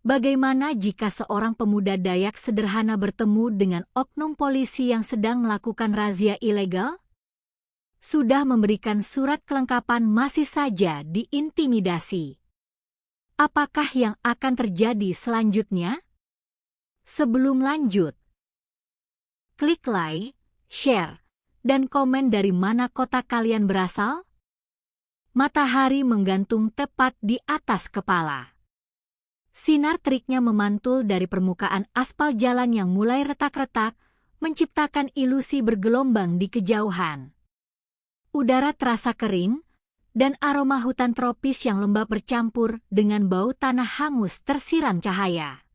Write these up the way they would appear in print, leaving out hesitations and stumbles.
Bagaimana jika seorang pemuda Dayak sederhana bertemu dengan oknum polisi yang sedang melakukan razia ilegal? Sudah memberikan surat kelengkapan masih saja diintimidasi. Apakah yang akan terjadi selanjutnya? Sebelum lanjut, klik like, share, dan komen dari mana kota kalian berasal. Matahari menggantung tepat di atas kepala. Sinar teriknya memantul dari permukaan aspal jalan yang mulai retak-retak, menciptakan ilusi bergelombang di kejauhan. Udara terasa kering, dan aroma hutan tropis yang lembab bercampur dengan bau tanah hangus tersiram cahaya.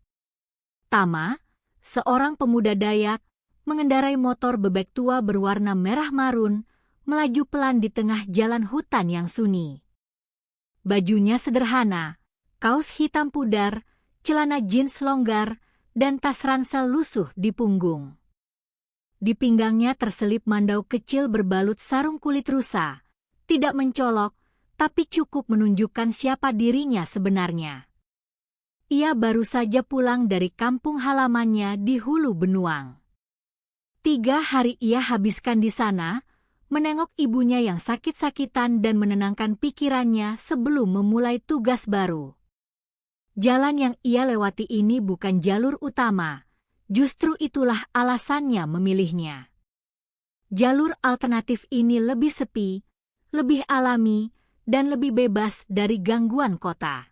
Tama, seorang pemuda Dayak, mengendarai motor bebek tua berwarna merah marun, melaju pelan di tengah jalan hutan yang sunyi. Bajunya sederhana, kaos hitam pudar, celana jeans longgar, dan tas ransel lusuh di punggung. Di pinggangnya terselip mandau kecil berbalut sarung kulit rusa, tidak mencolok, tapi cukup menunjukkan siapa dirinya sebenarnya. Ia baru saja pulang dari kampung halamannya di Hulu Benuang. 3 hari ia habiskan di sana, menengok ibunya yang sakit-sakitan dan menenangkan pikirannya sebelum memulai tugas baru. Jalan yang ia lewati ini bukan jalur utama, justru itulah alasannya memilihnya. Jalur alternatif ini lebih sepi, lebih alami, dan lebih bebas dari gangguan kota.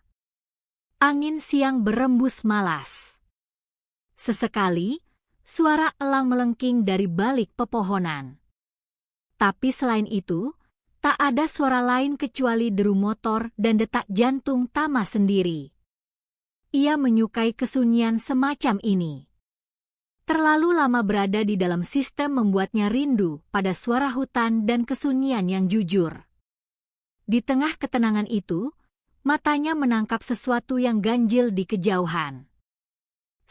Angin siang berembus malas. Sesekali, suara elang melengking dari balik pepohonan. Tapi selain itu, tak ada suara lain kecuali deru motor dan detak jantung Tama sendiri. Ia menyukai kesunyian semacam ini. Terlalu lama berada di dalam sistem membuatnya rindu pada suara hutan dan kesunyian yang jujur. Di tengah ketenangan itu, matanya menangkap sesuatu yang ganjil di kejauhan.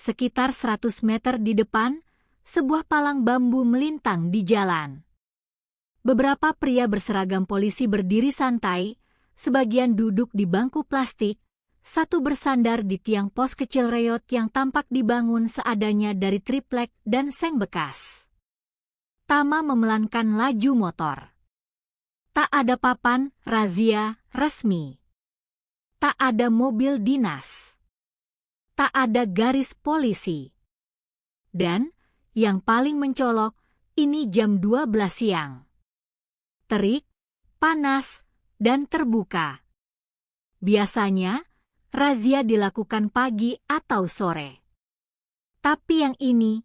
Sekitar 100 meter di depan, sebuah palang bambu melintang di jalan. Beberapa pria berseragam polisi berdiri santai, sebagian duduk di bangku plastik, satu bersandar di tiang pos kecil reot yang tampak dibangun seadanya dari triplek dan seng bekas. Tama memelankan laju motor. Tak ada papan razia resmi. Tak ada mobil dinas. Tak ada garis polisi. Dan, yang paling mencolok, ini jam 12 siang. Terik, panas, dan terbuka. Biasanya, razia dilakukan pagi atau sore. Tapi yang ini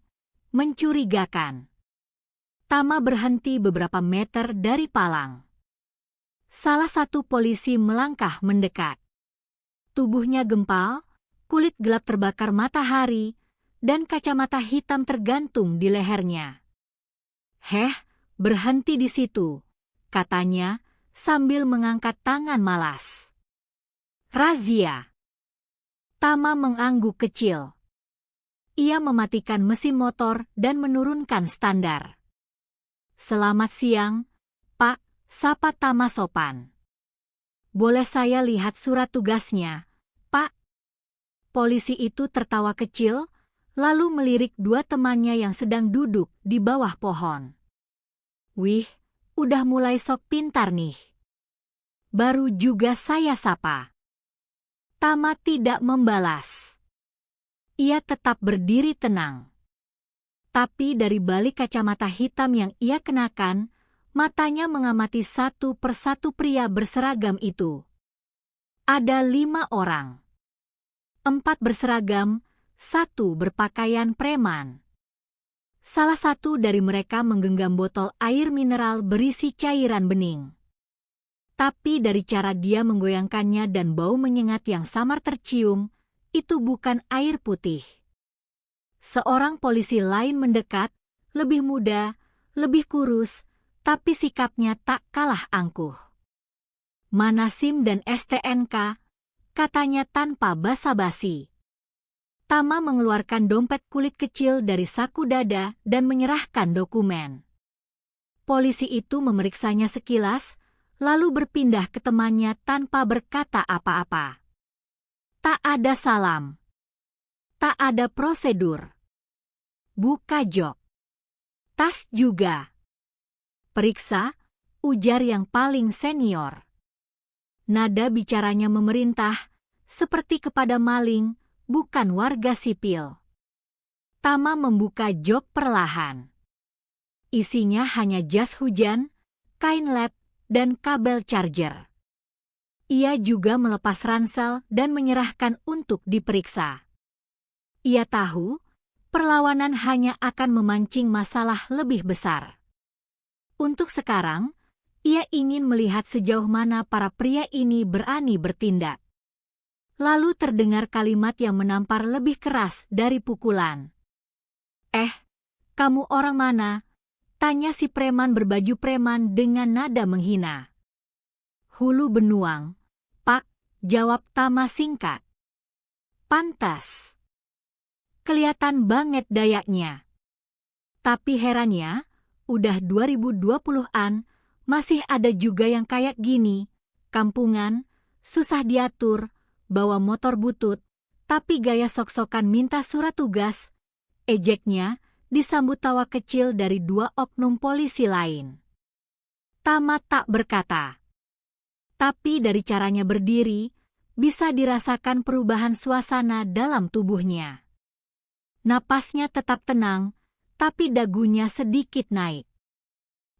mencurigakan. Tama berhenti beberapa meter dari palang. Salah satu polisi melangkah mendekat. Tubuhnya gempal, kulit gelap terbakar matahari, dan kacamata hitam tergantung di lehernya. Berhenti di situ, katanya sambil mengangkat tangan malas. Razia. Tama mengangguk kecil. Ia mematikan mesin motor dan menurunkan standar. Selamat siang, Pak, sapa Tama sopan. Boleh saya lihat surat tugasnya, Pak? Polisi itu tertawa kecil, lalu melirik 2 temannya yang sedang duduk di bawah pohon. Wih, udah mulai sok pintar nih. Baru juga saya sapa. Tama tidak membalas. Ia tetap berdiri tenang. Tapi dari balik kacamata hitam yang ia kenakan, matanya mengamati satu persatu pria berseragam itu. Ada 5 orang. 4 berseragam, 1 berpakaian preman. Salah satu dari mereka menggenggam botol air mineral berisi cairan bening. Tapi dari cara dia menggoyangkannya dan bau menyengat yang samar tercium, itu bukan air putih. Seorang polisi lain mendekat, lebih muda, lebih kurus, tapi sikapnya tak kalah angkuh. Mana SIM dan STNK, katanya tanpa basa-basi. Tama mengeluarkan dompet kulit kecil dari saku dada dan menyerahkan dokumen. Polisi itu memeriksanya sekilas, lalu berpindah ke temannya tanpa berkata apa-apa. Tak ada salam. Tak ada prosedur. Buka jok. Tas juga. Periksa, ujar yang paling senior. Nada bicaranya memerintah, seperti kepada maling, bukan warga sipil. Tama membuka jok perlahan. Isinya hanya jas hujan, kain lab, dan kabel charger. Ia juga melepas ransel dan menyerahkan untuk diperiksa. Ia tahu, perlawanan hanya akan memancing masalah lebih besar. Untuk sekarang, ia ingin melihat sejauh mana para pria ini berani bertindak. Lalu terdengar kalimat yang menampar lebih keras dari pukulan. Kamu orang mana? Tanya si preman berbaju preman dengan nada menghina. Hulu Benuang, Pak, jawab Tama singkat. Pantas. Kelihatan banget dayaknya. Tapi herannya, udah 2020-an, masih ada juga yang kayak gini, kampungan, susah diatur, bawa motor butut, tapi gaya sok-sokan minta surat tugas. Ejeknya disambut tawa kecil dari dua oknum polisi lain. Tama tak berkata. Tapi dari caranya berdiri, bisa dirasakan perubahan suasana dalam tubuhnya. Napasnya tetap tenang, tapi dagunya sedikit naik.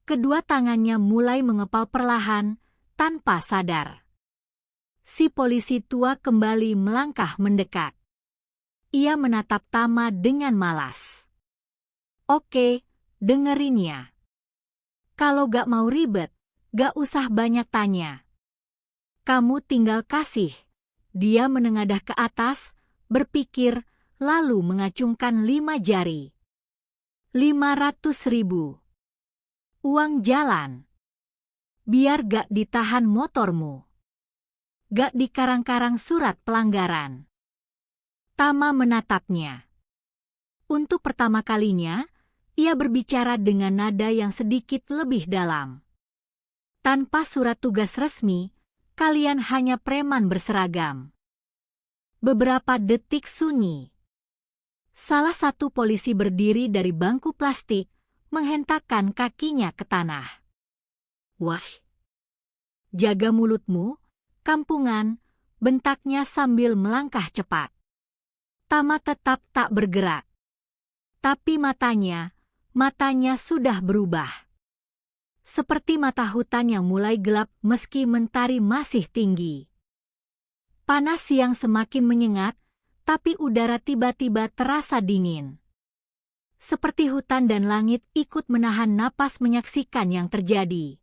Kedua tangannya mulai mengepal perlahan, tanpa sadar. Si polisi tua kembali melangkah mendekat. Ia menatap Tama dengan malas. Oke, dengerinnya. Kalau gak mau ribet, gak usah banyak tanya. Kamu tinggal kasih. Dia menengadah ke atas, berpikir, lalu mengacungkan 5 jari. 500.000. Uang jalan. Biar gak ditahan motormu. Gak dikarang-karang surat pelanggaran. Tama menatapnya. Untuk pertama kalinya, ia berbicara dengan nada yang sedikit lebih dalam. Tanpa surat tugas resmi, kalian hanya preman berseragam. Beberapa detik sunyi. Salah satu polisi berdiri dari bangku plastik, menghentakkan kakinya ke tanah. Wah! Jaga mulutmu, kampungan, bentaknya sambil melangkah cepat. Tama tetap tak bergerak. Tapi matanya sudah berubah. Seperti mata hutan yang mulai gelap meski mentari masih tinggi. Panas siang semakin menyengat, tapi udara tiba-tiba terasa dingin. Seperti hutan dan langit ikut menahan napas menyaksikan yang terjadi.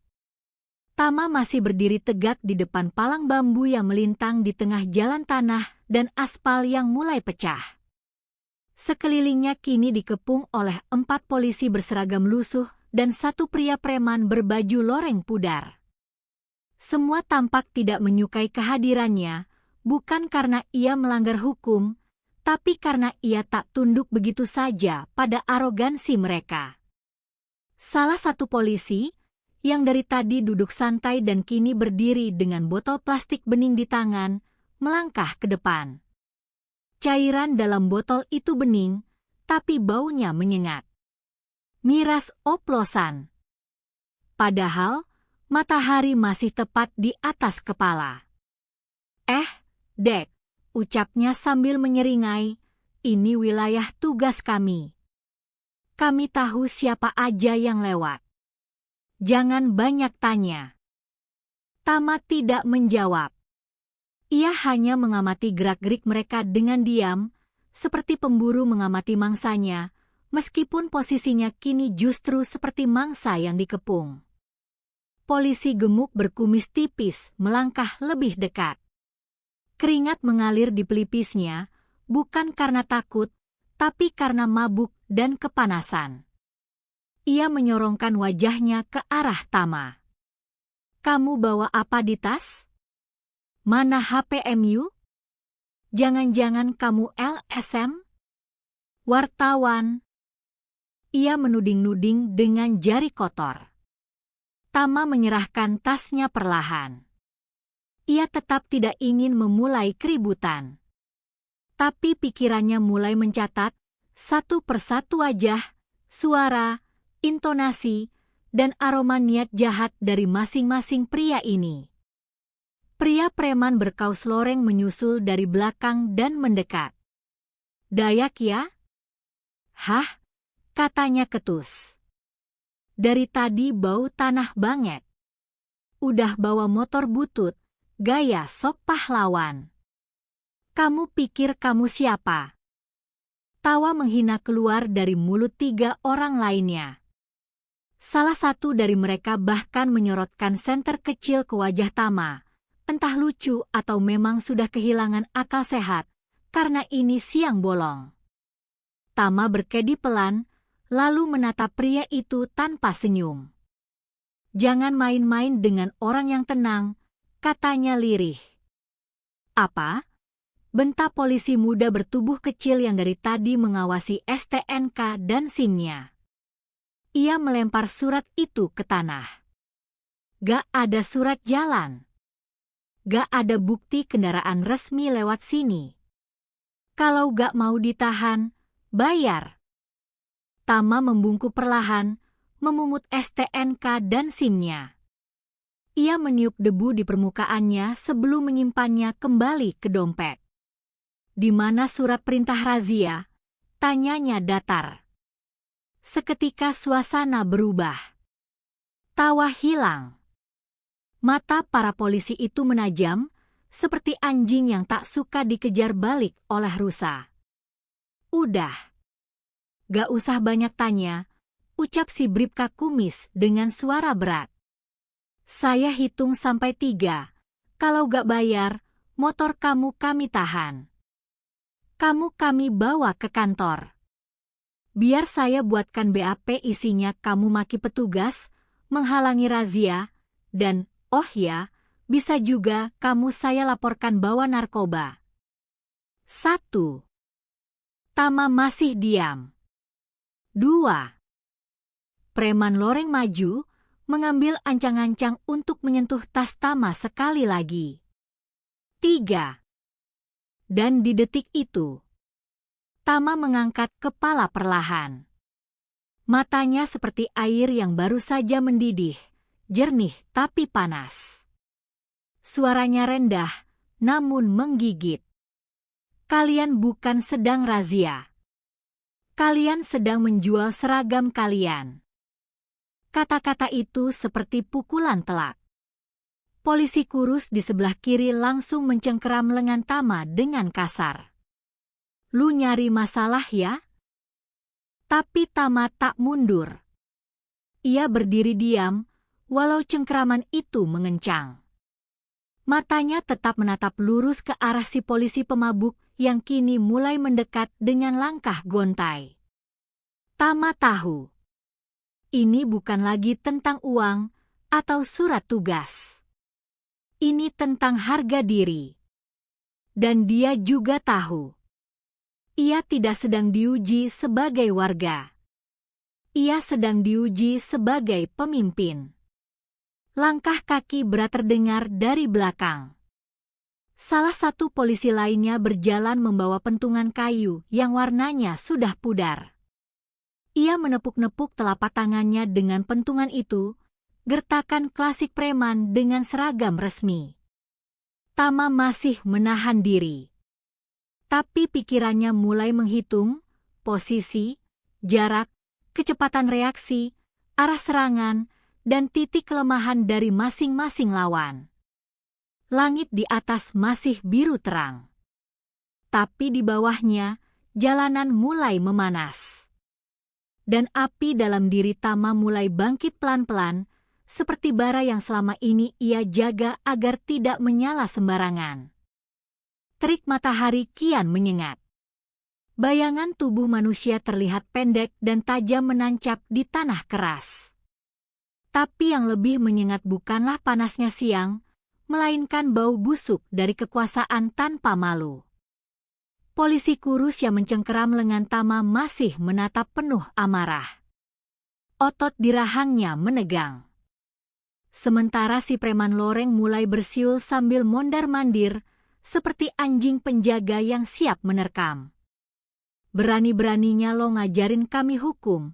Tama masih berdiri tegak di depan palang bambu yang melintang di tengah jalan tanah dan aspal yang mulai pecah. Sekelilingnya kini dikepung oleh 4 polisi berseragam lusuh dan 1 pria preman berbaju loreng pudar. Semua tampak tidak menyukai kehadirannya, bukan karena ia melanggar hukum, tapi karena ia tak tunduk begitu saja pada arogansi mereka. Salah satu polisi, yang dari tadi duduk santai dan kini berdiri dengan botol plastik bening di tangan, melangkah ke depan. Cairan dalam botol itu bening, tapi baunya menyengat. Miras oplosan. Padahal, matahari masih tepat di atas kepala. Dek, ucapnya sambil menyeringai, ini wilayah tugas kami. Kami tahu siapa aja yang lewat. Jangan banyak tanya. Tama tidak menjawab. Ia hanya mengamati gerak-gerik mereka dengan diam, seperti pemburu mengamati mangsanya, meskipun posisinya kini justru seperti mangsa yang dikepung. Polisi gemuk berkumis tipis melangkah lebih dekat. Keringat mengalir di pelipisnya, bukan karena takut, tapi karena mabuk dan kepanasan. Ia menyorongkan wajahnya ke arah Tama. Kamu bawa apa di tas? Mana HPMU? Jangan-jangan kamu LSM? Wartawan. Ia menuding-nuding dengan jari kotor. Tama menyerahkan tasnya perlahan. Ia tetap tidak ingin memulai keributan. Tapi pikirannya mulai mencatat satu persatu wajah, suara, intonasi, dan aroma niat jahat dari masing-masing pria ini. Pria preman berkaus loreng menyusul dari belakang dan mendekat. "Dayak ya?" "Hah?" katanya ketus. "Dari tadi bau tanah banget. Udah bawa motor butut, gaya sok pahlawan. Kamu pikir kamu siapa?" Tawa menghina keluar dari mulut 3 orang lainnya. Salah satu dari mereka bahkan menyorotkan senter kecil ke wajah Tama, entah lucu atau memang sudah kehilangan akal sehat, karena ini siang bolong. Tama berkedi pelan, lalu menatap pria itu tanpa senyum. "Jangan main-main dengan orang yang tenang," katanya lirih. "Apa?" bentak polisi muda bertubuh kecil yang dari tadi mengawasi STNK dan SIM-nya. Ia melempar surat itu ke tanah. "Gak ada surat jalan. Gak ada bukti kendaraan resmi lewat sini. Kalau gak mau ditahan, bayar." Tama membungkuk perlahan, memungut STNK dan SIM-nya. Ia meniup debu di permukaannya sebelum menyimpannya kembali ke dompet. "Di mana surat perintah razia?" tanyanya datar. Seketika suasana berubah. Tawa hilang. Mata para polisi itu menajam, seperti anjing yang tak suka dikejar balik oleh rusa. "Udah. Gak usah banyak tanya," ucap si Bribka kumis dengan suara berat. "Saya hitung sampai 3. Kalau gak bayar, motor kamu kami tahan. Kamu kami bawa ke kantor. Biar saya buatkan BAP isinya kamu maki petugas, menghalangi razia, dan, oh ya, bisa juga kamu saya laporkan bawa narkoba." 1. Tama masih diam. 2. Preman loreng maju, mengambil ancang-ancang untuk menyentuh tas Tama sekali lagi. 3. Dan di detik itu, Tama mengangkat kepala perlahan. Matanya seperti air yang baru saja mendidih, jernih tapi panas. Suaranya rendah, namun menggigit. "Kalian bukan sedang razia. Kalian sedang menjual seragam kalian." Kata-kata itu seperti pukulan telak. Polisi kurus di sebelah kiri langsung mencengkeram lengan Tama dengan kasar. "Lu nyari masalah ya?" Tapi Tama tak mundur. Ia berdiri diam, walau cengkeraman itu mengencang. Matanya tetap menatap lurus ke arah si polisi pemabuk yang kini mulai mendekat dengan langkah gontai. Tama tahu, ini bukan lagi tentang uang atau surat tugas. Ini tentang harga diri. Dan dia juga tahu, ia tidak sedang diuji sebagai warga. Ia sedang diuji sebagai pemimpin. Langkah kaki berat terdengar dari belakang. Salah satu polisi lainnya berjalan membawa pentungan kayu yang warnanya sudah pudar. Ia menepuk-nepuk telapak tangannya dengan pentungan itu, gertakan klasik preman dengan seragam resmi. Tama masih menahan diri. Tapi pikirannya mulai menghitung posisi, jarak, kecepatan reaksi, arah serangan, dan titik kelemahan dari masing-masing lawan. Langit di atas masih biru terang. Tapi di bawahnya, jalanan mulai memanas. Dan api dalam diri Tama mulai bangkit pelan-pelan, seperti bara yang selama ini ia jaga agar tidak menyala sembarangan. Terik matahari kian menyengat. Bayangan tubuh manusia terlihat pendek dan tajam menancap di tanah keras. Tapi yang lebih menyengat bukanlah panasnya siang, melainkan bau busuk dari kekuasaan tanpa malu. Polisi kurus yang mencengkeram lengan Tama masih menatap penuh amarah. Otot di rahangnya menegang. Sementara si preman loreng mulai bersiul sambil mondar-mandir, seperti anjing penjaga yang siap menerkam. "Berani-beraninya lo ngajarin kami hukum,"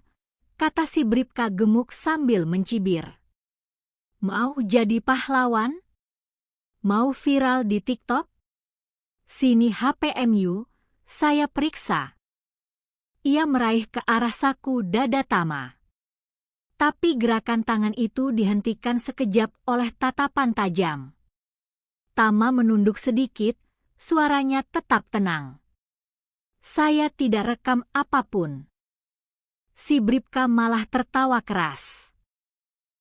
kata si Bribka gemuk sambil mencibir. "Mau jadi pahlawan? Mau viral di TikTok? Sini HPMU, saya periksa." Ia meraih ke arah saku dada Tama. Tapi gerakan tangan itu dihentikan sekejap oleh tatapan tajam. Tama menunduk sedikit, suaranya tetap tenang. "Saya tidak rekam apapun." Si Bribka malah tertawa keras.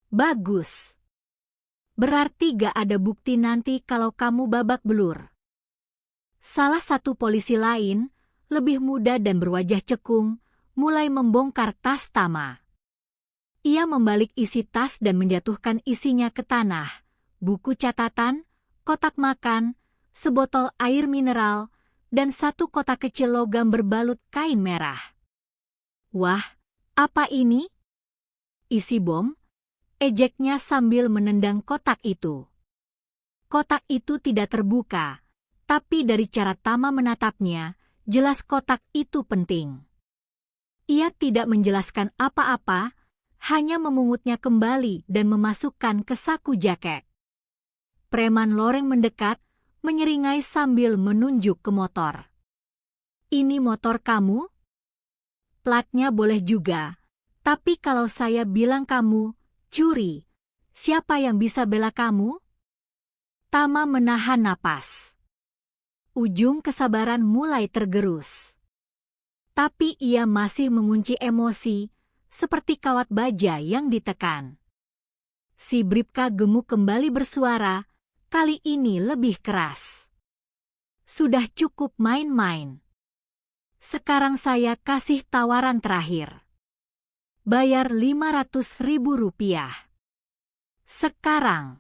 "Bagus. Berarti gak ada bukti nanti kalau kamu babak belur." Salah satu polisi lain, lebih muda dan berwajah cekung, mulai membongkar tas Tama. Ia membalik isi tas dan menjatuhkan isinya ke tanah, buku catatan, kotak makan, sebotol air mineral, dan satu kotak kecil logam berbalut kain merah. "Wah, apa ini?" "Isi bom," ejeknya sambil menendang kotak itu. Kotak itu tidak terbuka, tapi dari cara Tama menatapnya, jelas kotak itu penting. Ia tidak menjelaskan apa-apa, hanya memungutnya kembali dan memasukkan ke saku jaket. Preman loreng mendekat, menyeringai sambil menunjuk ke motor. "Ini motor kamu? Platnya boleh juga, tapi kalau saya bilang kamu curi, siapa yang bisa bela kamu?" Tama menahan napas. Ujung kesabaran mulai tergerus. Tapi ia masih mengunci emosi, seperti kawat baja yang ditekan. Si Bribka gemuk kembali bersuara, kali ini lebih keras. "Sudah cukup main-main. Sekarang saya kasih tawaran terakhir. Bayar 500.000 rupiah. Sekarang.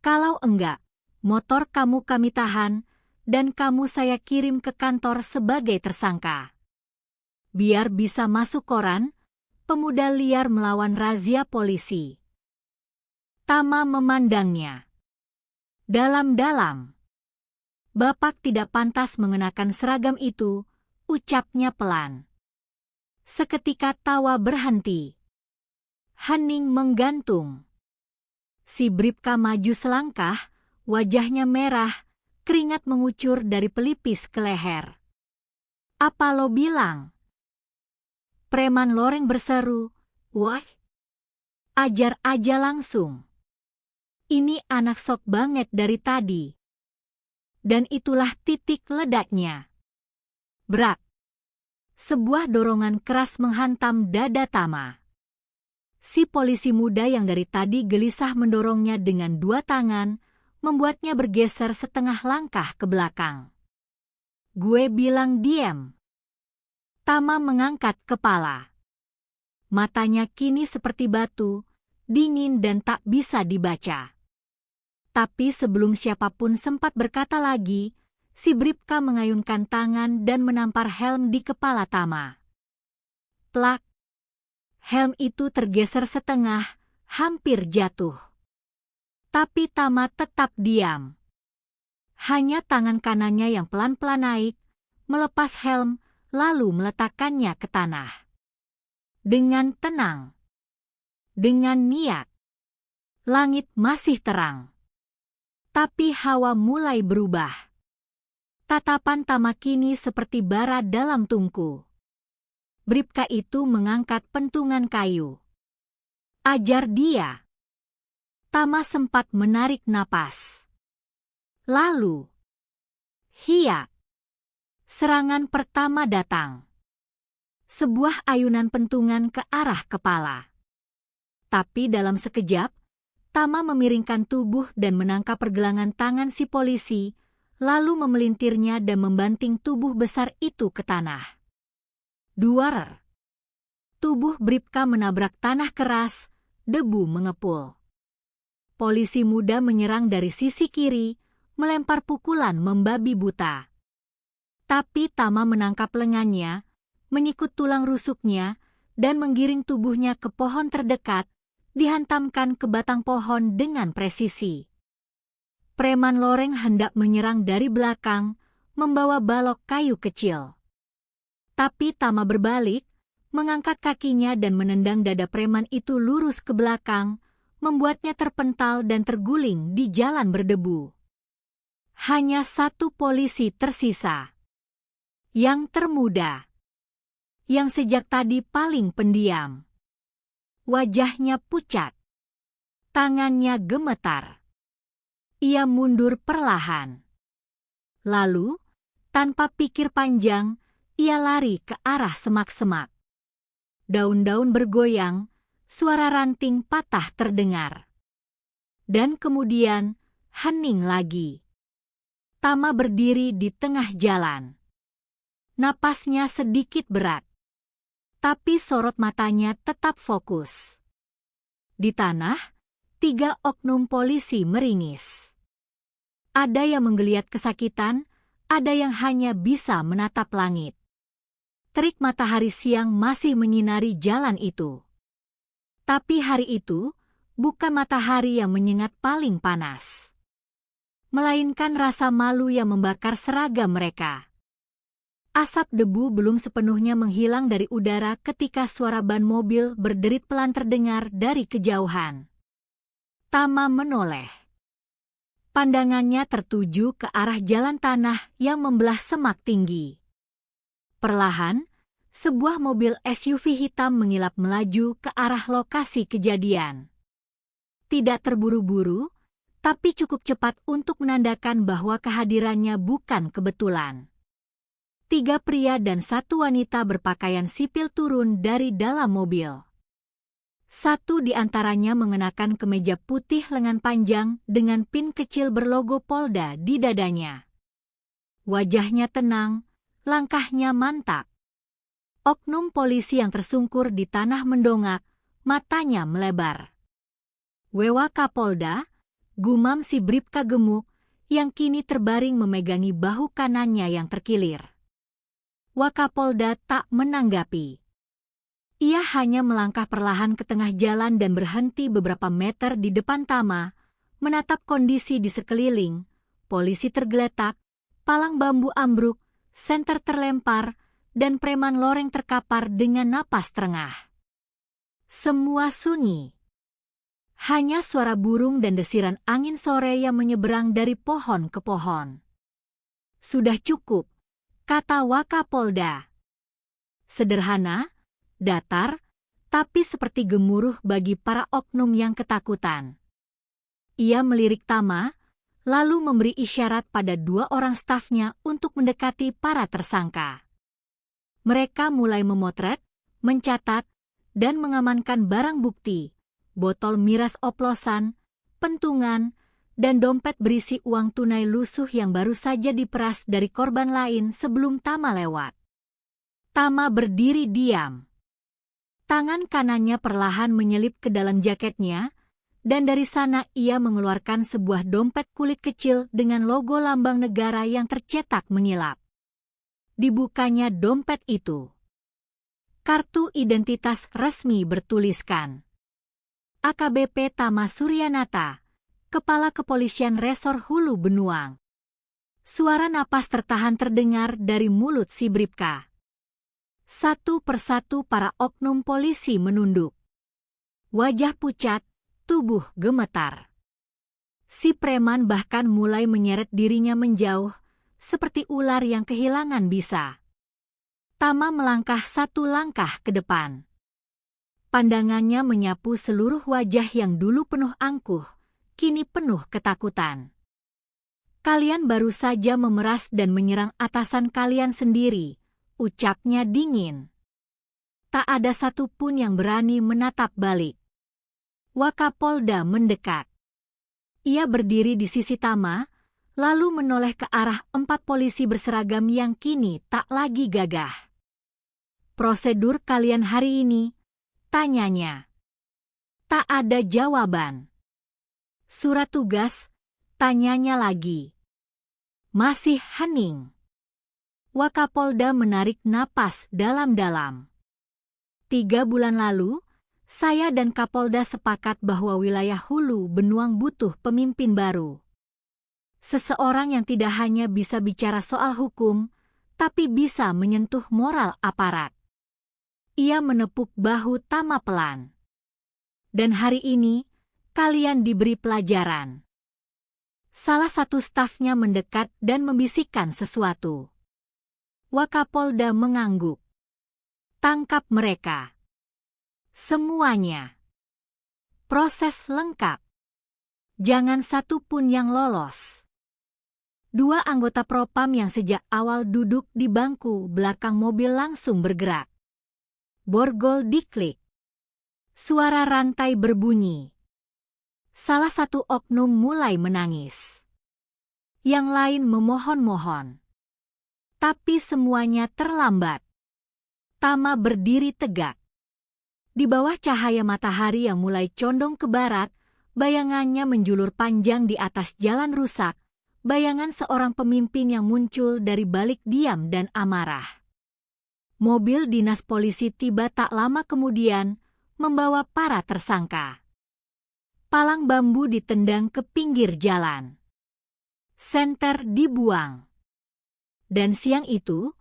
Kalau enggak, motor kamu kami tahan, dan kamu saya kirim ke kantor sebagai tersangka. Biar bisa masuk koran, pemuda liar melawan razia polisi." Tama memandangnya dalam-dalam. "Bapak tidak pantas mengenakan seragam itu," ucapnya pelan. Seketika tawa berhenti. Hening menggantung. Si Bribka maju selangkah, wajahnya merah, keringat mengucur dari pelipis ke leher. "Apa lo bilang?" Preman loreng berseru, "Wah, ajar aja langsung. Ini anak sok banget dari tadi." Dan itulah titik ledaknya. Brak. Sebuah dorongan keras menghantam dada Tama. Si polisi muda yang dari tadi gelisah mendorongnya dengan dua tangan, membuatnya bergeser setengah langkah ke belakang. "Gue bilang diam." Tama mengangkat kepala. Matanya kini seperti batu, dingin dan tak bisa dibaca. Tapi sebelum siapapun sempat berkata lagi, si Bribka mengayunkan tangan dan menampar helm di kepala Tama. Plak! Helm itu tergeser setengah, hampir jatuh. Tapi Tama tetap diam. Hanya tangan kanannya yang pelan-pelan naik, melepas helm, lalu meletakkannya ke tanah. Dengan tenang. Dengan niat. Langit masih terang. Tapi hawa mulai berubah. Tatapan Tama kini seperti bara dalam tungku. Bribka itu mengangkat pentungan kayu. "Ajar dia." Tama sempat menarik napas. Lalu, hiya! Serangan pertama datang. Sebuah ayunan pentungan ke arah kepala. Tapi dalam sekejap, Tama memiringkan tubuh dan menangkap pergelangan tangan si polisi, lalu memelintirnya dan membanting tubuh besar itu ke tanah. Duar! Tubuh Bribka menabrak tanah keras, debu mengepul. Polisi muda menyerang dari sisi kiri, melempar pukulan membabi buta. Tapi Tama menangkap lengannya, menyikut tulang rusuknya, dan menggiring tubuhnya ke pohon terdekat, dihantamkan ke batang pohon dengan presisi. Preman Loreng hendak menyerang dari belakang, membawa balok kayu kecil. Tapi Tama berbalik, mengangkat kakinya dan menendang dada preman itu lurus ke belakang, membuatnya terpental dan terguling di jalan berdebu. Hanya satu polisi tersisa. Yang termuda. Yang sejak tadi paling pendiam. Wajahnya pucat. Tangannya gemetar. Ia mundur perlahan. Lalu, tanpa pikir panjang, ia lari ke arah semak-semak. Daun-daun bergoyang, suara ranting patah terdengar. Dan kemudian, hening lagi. Tama berdiri di tengah jalan. Napasnya sedikit berat. Tapi sorot matanya tetap fokus. Di tanah, 3 oknum polisi meringis. Ada yang menggeliat kesakitan, ada yang hanya bisa menatap langit. Terik matahari siang masih menyinari jalan itu. Tapi hari itu, bukan matahari yang menyengat paling panas. Melainkan rasa malu yang membakar seragam mereka. Asap debu belum sepenuhnya menghilang dari udara ketika suara ban mobil berderit pelan terdengar dari kejauhan. Tama menoleh. Pandangannya tertuju ke arah jalan tanah yang membelah semak tinggi. Perlahan, sebuah mobil SUV hitam mengilap melaju ke arah lokasi kejadian. Tidak terburu-buru, tapi cukup cepat untuk menandakan bahwa kehadirannya bukan kebetulan. 3 pria dan 1 wanita berpakaian sipil turun dari dalam mobil. Satu di antaranya mengenakan kemeja putih lengan panjang dengan pin kecil berlogo Polda di dadanya. Wajahnya tenang, langkahnya mantap. Oknum polisi yang tersungkur di tanah mendongak, matanya melebar. "Wewa Kapolda," gumam si Bribka gemuk, yang kini terbaring memegangi bahu kanannya yang terkilir. Wakapolda tak menanggapi. Ia hanya melangkah perlahan ke tengah jalan dan berhenti beberapa meter di depan Tama, menatap kondisi di sekeliling. Polisi tergeletak, palang bambu ambruk, senter terlempar, dan preman Loreng terkapar dengan napas terengah. Semua sunyi. Hanya suara burung dan desiran angin sore yang menyeberang dari pohon ke pohon. "Sudah cukup," kata Wakapolda. Sederhana, datar, tapi seperti gemuruh bagi para oknum yang ketakutan. Ia melirik Tama, lalu memberi isyarat pada 2 orang stafnya untuk mendekati para tersangka. Mereka mulai memotret, mencatat, dan mengamankan barang bukti, botol miras oplosan, pentungan, dan dompet berisi uang tunai lusuh yang baru saja diperas dari korban lain sebelum Tama lewat. Tama berdiri diam. Tangan kanannya perlahan menyelip ke dalam jaketnya, dan dari sana ia mengeluarkan sebuah dompet kulit kecil dengan logo lambang negara yang tercetak mengilap. Dibukanya dompet itu. Kartu identitas resmi bertuliskan AKBP Tama Suryanata, Kepala Kepolisian Resor Hulu Benuang. Suara napas tertahan terdengar dari mulut si Bribka. Satu persatu para oknum polisi menunduk. Wajah pucat, tubuh gemetar. Si preman bahkan mulai menyeret dirinya menjauh, seperti ular yang kehilangan bisa. Tama melangkah 1 langkah ke depan. Pandangannya menyapu seluruh wajah yang dulu penuh angkuh, kini penuh ketakutan. "Kalian baru saja memeras dan menyerang atasan kalian sendiri," ucapnya dingin. Tak ada satupun yang berani menatap balik. Wakapolda mendekat. Ia berdiri di sisi Tama, lalu menoleh ke arah 4 polisi berseragam yang kini tak lagi gagah. "Prosedur kalian hari ini?" tanyanya. Tak ada jawaban. "Surat tugas?" tanyanya lagi. Masih hening. Wakapolda menarik napas dalam-dalam. 3 bulan lalu, saya dan Kapolda sepakat bahwa wilayah Hulu Benuang butuh pemimpin baru. Seseorang yang tidak hanya bisa bicara soal hukum, tapi bisa menyentuh moral aparat. Ia menepuk bahu Tama pelan. Dan hari ini, kalian diberi pelajaran. Salah satu stafnya mendekat dan membisikkan sesuatu. Wakapolda mengangguk. Tangkap mereka. Semuanya. Proses lengkap. Jangan satu pun yang lolos. Dua anggota propam yang sejak awal duduk di bangku belakang mobil langsung bergerak. Borgol diklik. Suara rantai berbunyi. Salah satu oknum mulai menangis. Yang lain memohon-mohon. Tapi semuanya terlambat. Tama berdiri tegak. Di bawah cahaya matahari yang mulai condong ke barat, bayangannya menjulur panjang di atas jalan rusak, bayangan seorang pemimpin yang muncul dari balik diam dan amarah. Mobil dinas polisi tiba tak lama kemudian, membawa para tersangka. Palang bambu ditendang ke pinggir jalan. Senter dibuang. Dan siang itu,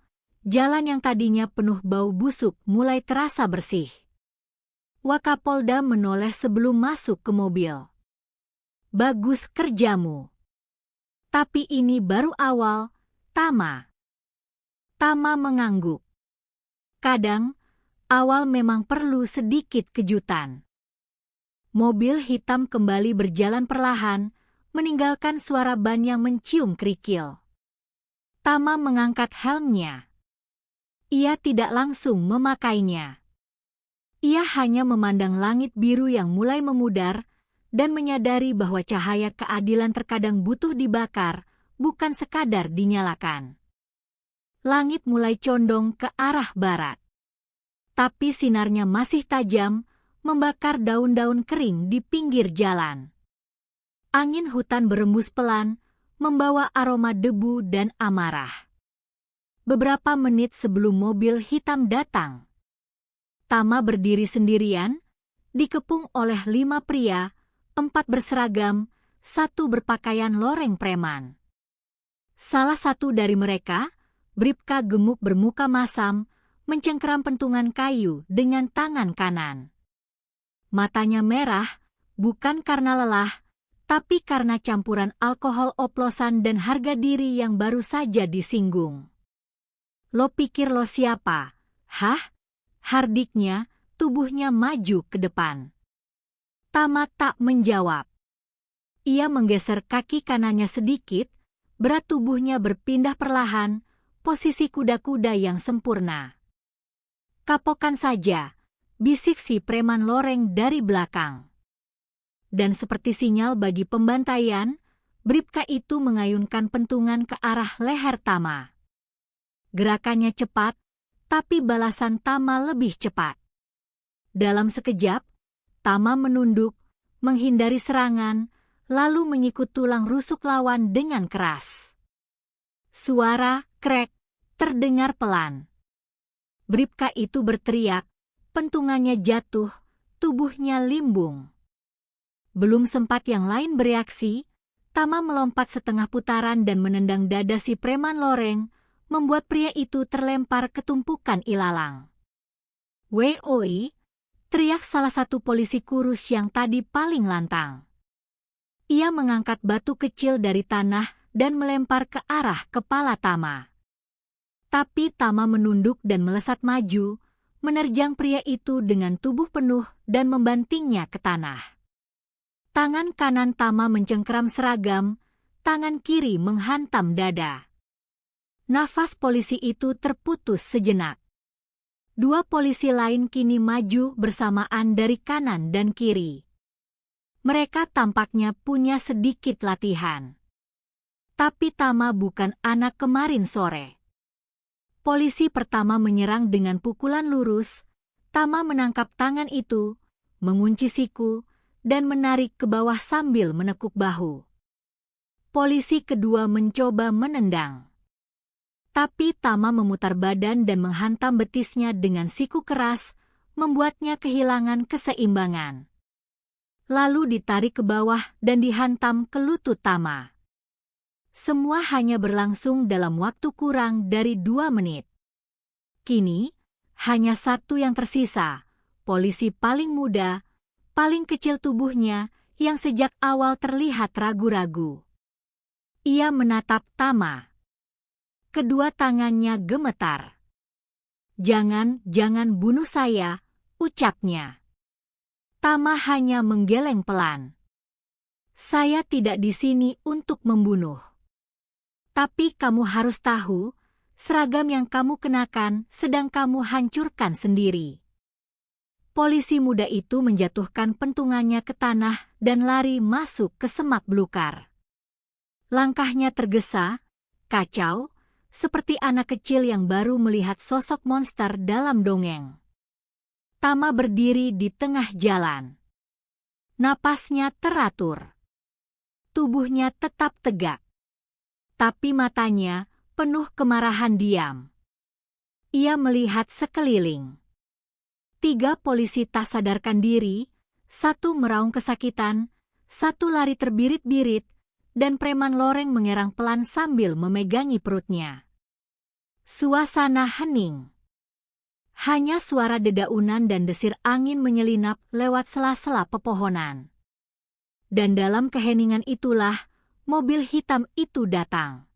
jalan yang tadinya penuh bau busuk mulai terasa bersih. Wakapolda menoleh sebelum masuk ke mobil. Bagus kerjamu. Tapi ini baru awal, Tama. Tama mengangguk. Kadang, awal memang perlu sedikit kejutan. Mobil hitam kembali berjalan perlahan, meninggalkan suara ban yang mencium kerikil. Tama mengangkat helmnya. Ia tidak langsung memakainya. Ia hanya memandang langit biru yang mulai memudar dan menyadari bahwa cahaya keadilan terkadang butuh dibakar, bukan sekadar dinyalakan. Langit mulai condong ke arah barat. Tapi sinarnya masih tajam, membakar daun-daun kering di pinggir jalan. Angin hutan berembus pelan, membawa aroma debu dan amarah. Beberapa menit sebelum mobil hitam datang, Tama berdiri sendirian, dikepung oleh 5 pria, 4 berseragam, 1 berpakaian loreng preman. Salah satu dari mereka, bribka gemuk bermuka masam, mencengkeram pentungan kayu dengan tangan kanan. Matanya merah, bukan karena lelah, tapi karena campuran alkohol oplosan dan harga diri yang baru saja disinggung. Lo pikir lo siapa? Hah? Hardiknya, tubuhnya maju ke depan. Tama tak menjawab. Ia menggeser kaki kanannya sedikit, berat tubuhnya berpindah perlahan, posisi kuda-kuda yang sempurna. Kapokan saja, bisik si preman loreng dari belakang. Dan seperti sinyal bagi pembantaian, bribka itu mengayunkan pentungan ke arah leher Tama. Gerakannya cepat, tapi balasan Tama lebih cepat. Dalam sekejap, Tama menunduk, menghindari serangan, lalu menyikut tulang rusuk lawan dengan keras. Suara krek terdengar pelan. Bribka itu berteriak, pentungannya jatuh, tubuhnya limbung. Belum sempat yang lain bereaksi, Tama melompat setengah putaran dan menendang dada si preman loreng, membuat pria itu terlempar ke tumpukan ilalang. "Woi!" teriak salah satu polisi kurus yang tadi paling lantang. Ia mengangkat batu kecil dari tanah dan melempar ke arah kepala Tama. Tapi Tama menunduk dan melesat maju, menerjang pria itu dengan tubuh penuh dan membantingnya ke tanah. Tangan kanan Tama mencengkeram seragam, tangan kiri menghantam dada. Nafas polisi itu terputus sejenak. 2 polisi lain kini maju bersamaan dari kanan dan kiri. Mereka tampaknya punya sedikit latihan. Tapi Tama bukan anak kemarin sore. Polisi pertama menyerang dengan pukulan lurus, Tama menangkap tangan itu, mengunci siku, dan menarik ke bawah sambil menekuk bahu. Polisi kedua mencoba menendang. Tapi Tama memutar badan dan menghantam betisnya dengan siku keras, membuatnya kehilangan keseimbangan. Lalu ditarik ke bawah dan dihantam ke lutut Tama. Semua hanya berlangsung dalam waktu kurang dari 2 menit. Kini, hanya satu yang tersisa, polisi paling muda, paling kecil tubuhnya, yang sejak awal terlihat ragu-ragu. Ia menatap Tama. Kedua tangannya gemetar. Jangan bunuh saya, ucapnya. Tama hanya menggeleng pelan. Saya tidak di sini untuk membunuh. Tapi kamu harus tahu, seragam yang kamu kenakan sedang kamu hancurkan sendiri. Polisi muda itu menjatuhkan pentungannya ke tanah dan lari masuk ke semak belukar. Langkahnya tergesa, kacau, seperti anak kecil yang baru melihat sosok monster dalam dongeng. Tama berdiri di tengah jalan. Napasnya teratur. Tubuhnya tetap tegak. Tapi matanya penuh kemarahan diam. Ia melihat sekeliling. 3 polisi tak sadarkan diri, 1 meraung kesakitan, 1 lari terbirit-birit, dan preman loreng mengerang pelan sambil memegangi perutnya. Suasana hening. Hanya suara dedaunan dan desir angin menyelinap lewat sela-sela pepohonan. Dan dalam keheningan itulah, mobil hitam itu datang.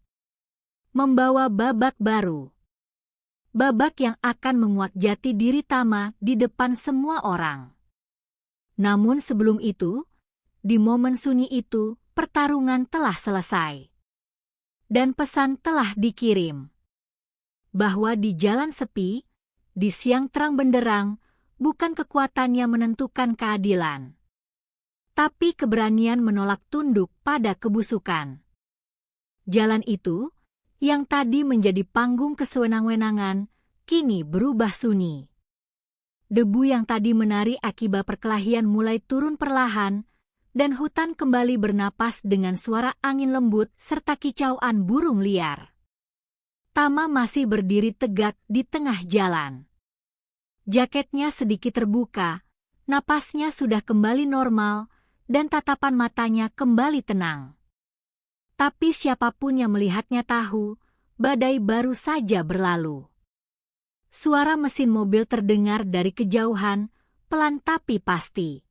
Membawa babak baru. Babak yang akan menguak jati diri Tama di depan semua orang. Namun sebelum itu, di momen sunyi itu, pertarungan telah selesai. Dan pesan telah dikirim. Bahwa di jalan sepi, di siang terang benderang, bukan kekuatan yang menentukan keadilan. Tapi keberanian menolak tunduk pada kebusukan. Jalan itu, yang tadi menjadi panggung kesewenang-wenangan, kini berubah sunyi. Debu yang tadi menari akibat perkelahian mulai turun perlahan, dan hutan kembali bernapas dengan suara angin lembut serta kicauan burung liar. Tama masih berdiri tegak di tengah jalan. Jaketnya sedikit terbuka, napasnya sudah kembali normal, dan tatapan matanya kembali tenang. Tapi siapapun yang melihatnya tahu, badai baru saja berlalu. Suara mesin mobil terdengar dari kejauhan, pelan tapi pasti.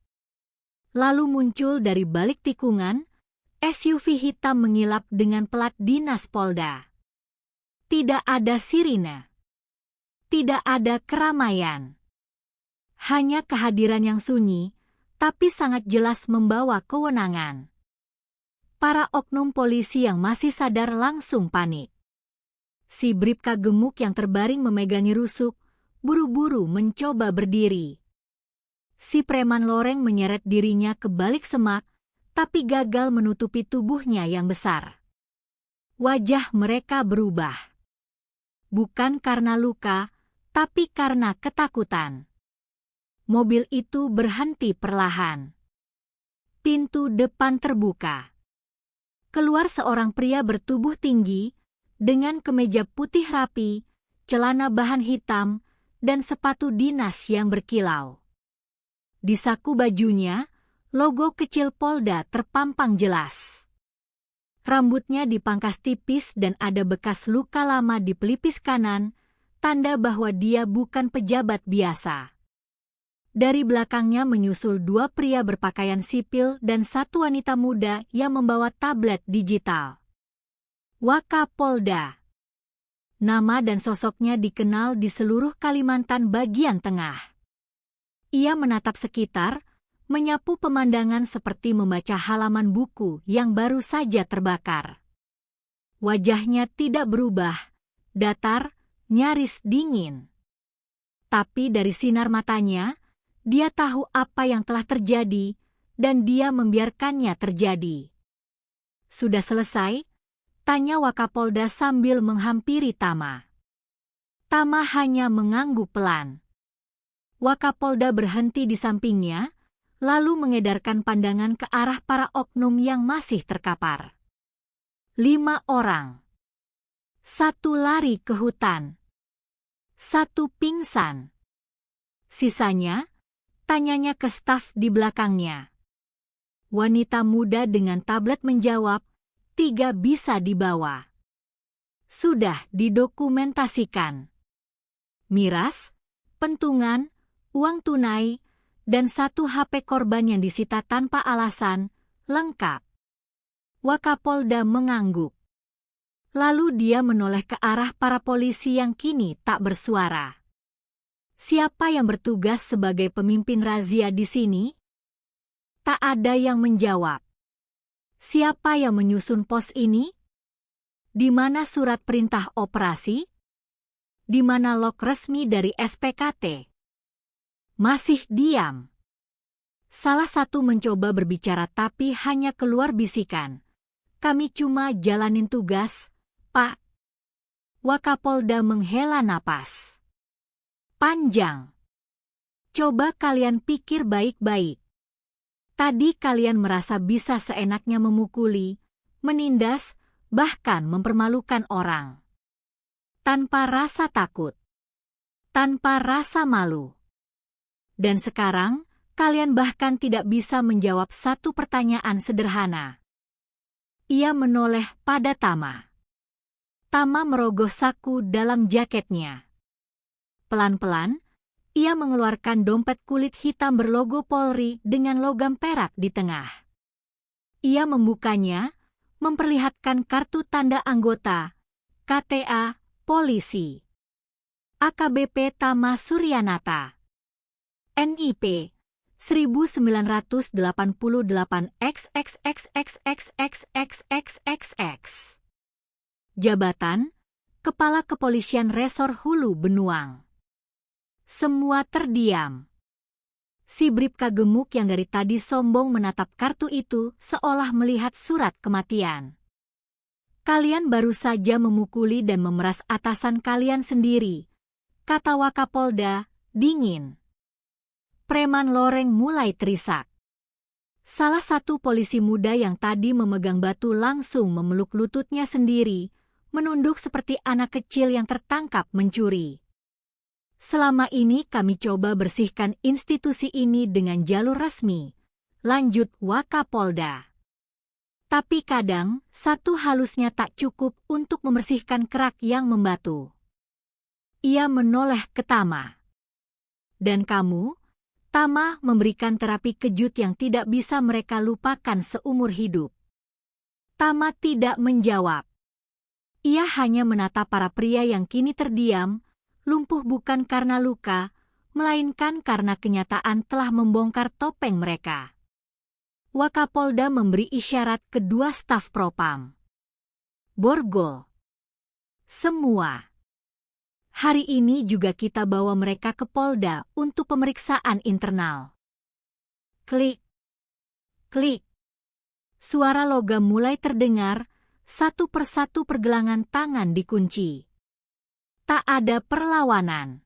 Lalu muncul dari balik tikungan, SUV hitam mengilap dengan plat dinas Polda. Tidak ada sirine. Tidak ada keramaian. Hanya kehadiran yang sunyi, tapi sangat jelas membawa kewenangan. Para oknum polisi yang masih sadar langsung panik. Si Bribka gemuk yang terbaring memegangi rusuk, buru-buru mencoba berdiri. Si preman loreng menyeret dirinya ke balik semak, tapi gagal menutupi tubuhnya yang besar. Wajah mereka berubah. Bukan karena luka, tapi karena ketakutan. Mobil itu berhenti perlahan. Pintu depan terbuka. Keluar seorang pria bertubuh tinggi, dengan kemeja putih rapi, celana bahan hitam, dan sepatu dinas yang berkilau. Di saku bajunya, logo kecil Polda terpampang jelas. Rambutnya dipangkas tipis dan ada bekas luka lama di pelipis kanan, tanda bahwa dia bukan pejabat biasa. Dari belakangnya menyusul 2 pria berpakaian sipil dan 1 wanita muda yang membawa tablet digital. Wakapolda. Nama dan sosoknya dikenal di seluruh Kalimantan bagian tengah. Ia menatap sekitar, menyapu pemandangan seperti membaca halaman buku yang baru saja terbakar. Wajahnya tidak berubah, datar, nyaris dingin. Tapi dari sinar matanya, dia tahu apa yang telah terjadi, dan dia membiarkannya terjadi. Sudah selesai? Tanya Wakapolda sambil menghampiri Tama. Tama hanya mengangguk pelan. Wakapolda berhenti di sampingnya, lalu mengedarkan pandangan ke arah para oknum yang masih terkapar. 5 orang. 1 lari ke hutan. 1 pingsan. Sisanya, tanyanya ke staf di belakangnya. Wanita muda dengan tablet menjawab, 3 bisa dibawa. Sudah didokumentasikan. Miras, pentungan, uang tunai, dan 1 HP korban yang disita tanpa alasan, lengkap. Wakapolda mengangguk. Lalu dia menoleh ke arah para polisi yang kini tak bersuara. Siapa yang bertugas sebagai pemimpin razia di sini? Tak ada yang menjawab. Siapa yang menyusun pos ini? Di mana surat perintah operasi? Di mana log resmi dari SPKT? Masih diam. Salah satu mencoba berbicara tapi hanya keluar bisikan. Kami cuma jalanin tugas, Pak. Wakapolda menghela napas panjang. Coba kalian pikir baik-baik. Tadi kalian merasa bisa seenaknya memukuli, menindas, bahkan mempermalukan orang. Tanpa rasa takut. Tanpa rasa malu. Dan sekarang, kalian bahkan tidak bisa menjawab satu pertanyaan sederhana. Ia menoleh pada Tama. Tama merogoh saku dalam jaketnya. Pelan-pelan, ia mengeluarkan dompet kulit hitam berlogo Polri dengan logam perak di tengah. Ia membukanya, memperlihatkan kartu tanda anggota, KTA, polisi. AKBP Tama Suryanata. NIP 1988 XXXXXXXXXX. Jabatan, Kepala Kepolisian Resor Hulu Benuang. Semua terdiam. Si Bribka gemuk yang dari tadi sombong menatap kartu itu seolah melihat surat kematian. Kalian baru saja memukuli dan memeras atasan kalian sendiri, kata Wakapolda, dingin. Preman loreng mulai terisak. Salah satu polisi muda yang tadi memegang batu langsung memeluk lututnya sendiri, menunduk seperti anak kecil yang tertangkap mencuri. Selama ini kami coba bersihkan institusi ini dengan jalur resmi, lanjut Wakapolda. Tapi kadang, satu halusnya tak cukup untuk membersihkan kerak yang membatu. Ia menoleh ke Tama. Dan kamu, Tama memberikan terapi kejut yang tidak bisa mereka lupakan seumur hidup. Tama tidak menjawab. Ia hanya menatap para pria yang kini terdiam, lumpuh bukan karena luka, melainkan karena kenyataan telah membongkar topeng mereka. Wakapolda memberi isyarat kedua staf propam. Borgol. Semua. Hari ini juga kita bawa mereka ke Polda untuk pemeriksaan internal. Klik. Klik. Suara logam mulai terdengar, satu persatu pergelangan tangan dikunci. Tak ada perlawanan.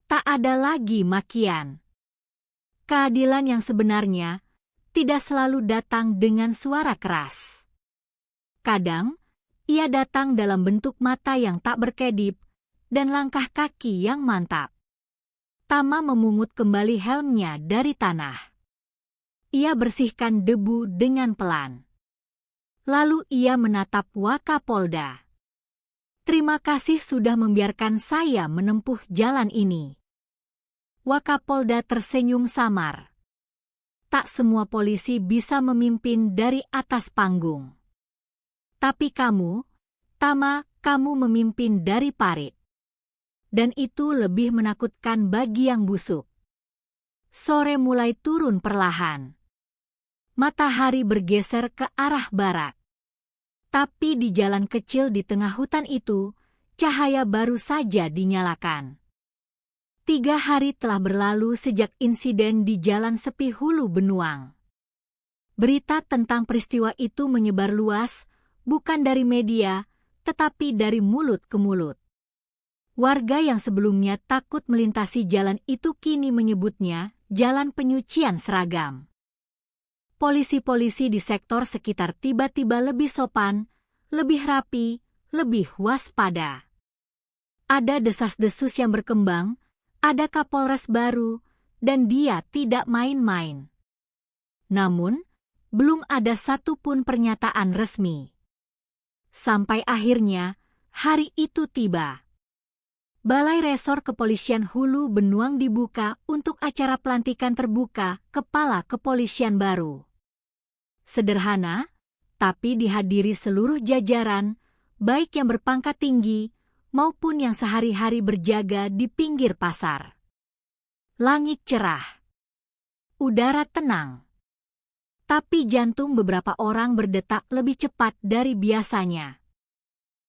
Tak ada lagi makian. Keadilan yang sebenarnya tidak selalu datang dengan suara keras. Kadang, ia datang dalam bentuk mata yang tak berkedip dan langkah kaki yang mantap. Tama memungut kembali helmnya dari tanah. Ia bersihkan debu dengan pelan. Lalu ia menatap Wakapolda. Terima kasih sudah membiarkan saya menempuh jalan ini. Wakapolda tersenyum samar. Tak semua polisi bisa memimpin dari atas panggung. Tapi kamu, Tama, kamu memimpin dari parit. Dan itu lebih menakutkan bagi yang busuk. Sore mulai turun perlahan. Matahari bergeser ke arah barat. Tapi di jalan kecil di tengah hutan itu, cahaya baru saja dinyalakan. 3 hari telah berlalu sejak insiden di Jalan Sepi Hulu Benuang. Berita tentang peristiwa itu menyebar luas, bukan dari media, tetapi dari mulut ke mulut. Warga yang sebelumnya takut melintasi jalan itu kini menyebutnya jalan penyucian seragam. Polisi-polisi di sektor sekitar tiba-tiba lebih sopan, lebih rapi, lebih waspada. Ada desas-desus yang berkembang, ada Kapolres baru, dan dia tidak main-main. Namun, belum ada satupun pernyataan resmi. Sampai akhirnya, hari itu tiba. Balai Resor Kepolisian Hulu Benuang dibuka untuk acara pelantikan terbuka Kepala Kepolisian baru. Sederhana, tapi dihadiri seluruh jajaran, baik yang berpangkat tinggi maupun yang sehari-hari berjaga di pinggir pasar. Langit cerah. Udara tenang. Tapi jantung beberapa orang berdetak lebih cepat dari biasanya.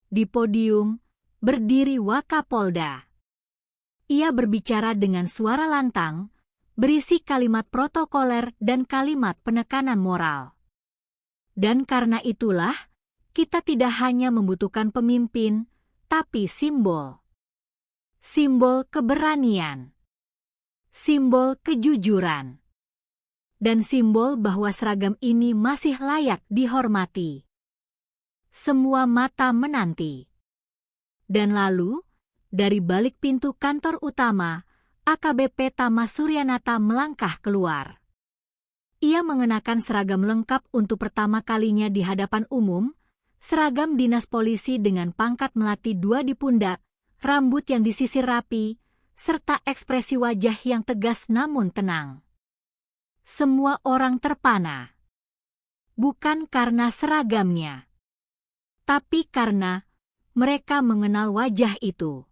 Di podium, berdiri Wakapolda. Ia berbicara dengan suara lantang, berisi kalimat protokoler dan kalimat penekanan moral. Dan karena itulah, kita tidak hanya membutuhkan pemimpin, tapi simbol. Simbol keberanian. Simbol kejujuran. Dan simbol bahwa seragam ini masih layak dihormati. Semua mata menanti. Dan lalu, dari balik pintu kantor utama, AKBP Tama Suryanata melangkah keluar. Ia mengenakan seragam lengkap untuk pertama kalinya di hadapan umum, seragam dinas polisi dengan pangkat melati 2 di pundak, rambut yang disisir rapi, serta ekspresi wajah yang tegas namun tenang. Semua orang terpana. Bukan karena seragamnya, tapi karena mereka mengenal wajah itu.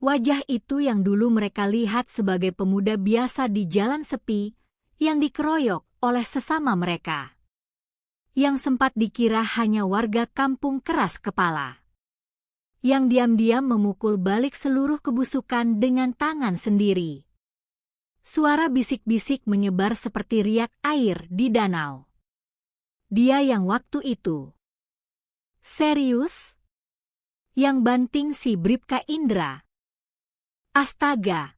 Wajah itu yang dulu mereka lihat sebagai pemuda biasa di jalan sepi, yang dikeroyok oleh sesama mereka. Yang sempat dikira hanya warga kampung keras kepala. Yang diam-diam memukul balik seluruh kebusukan dengan tangan sendiri. Suara bisik-bisik menyebar seperti riak air di danau. Dia yang waktu itu. Serius? Yang banting si Bribka Indra. Astaga,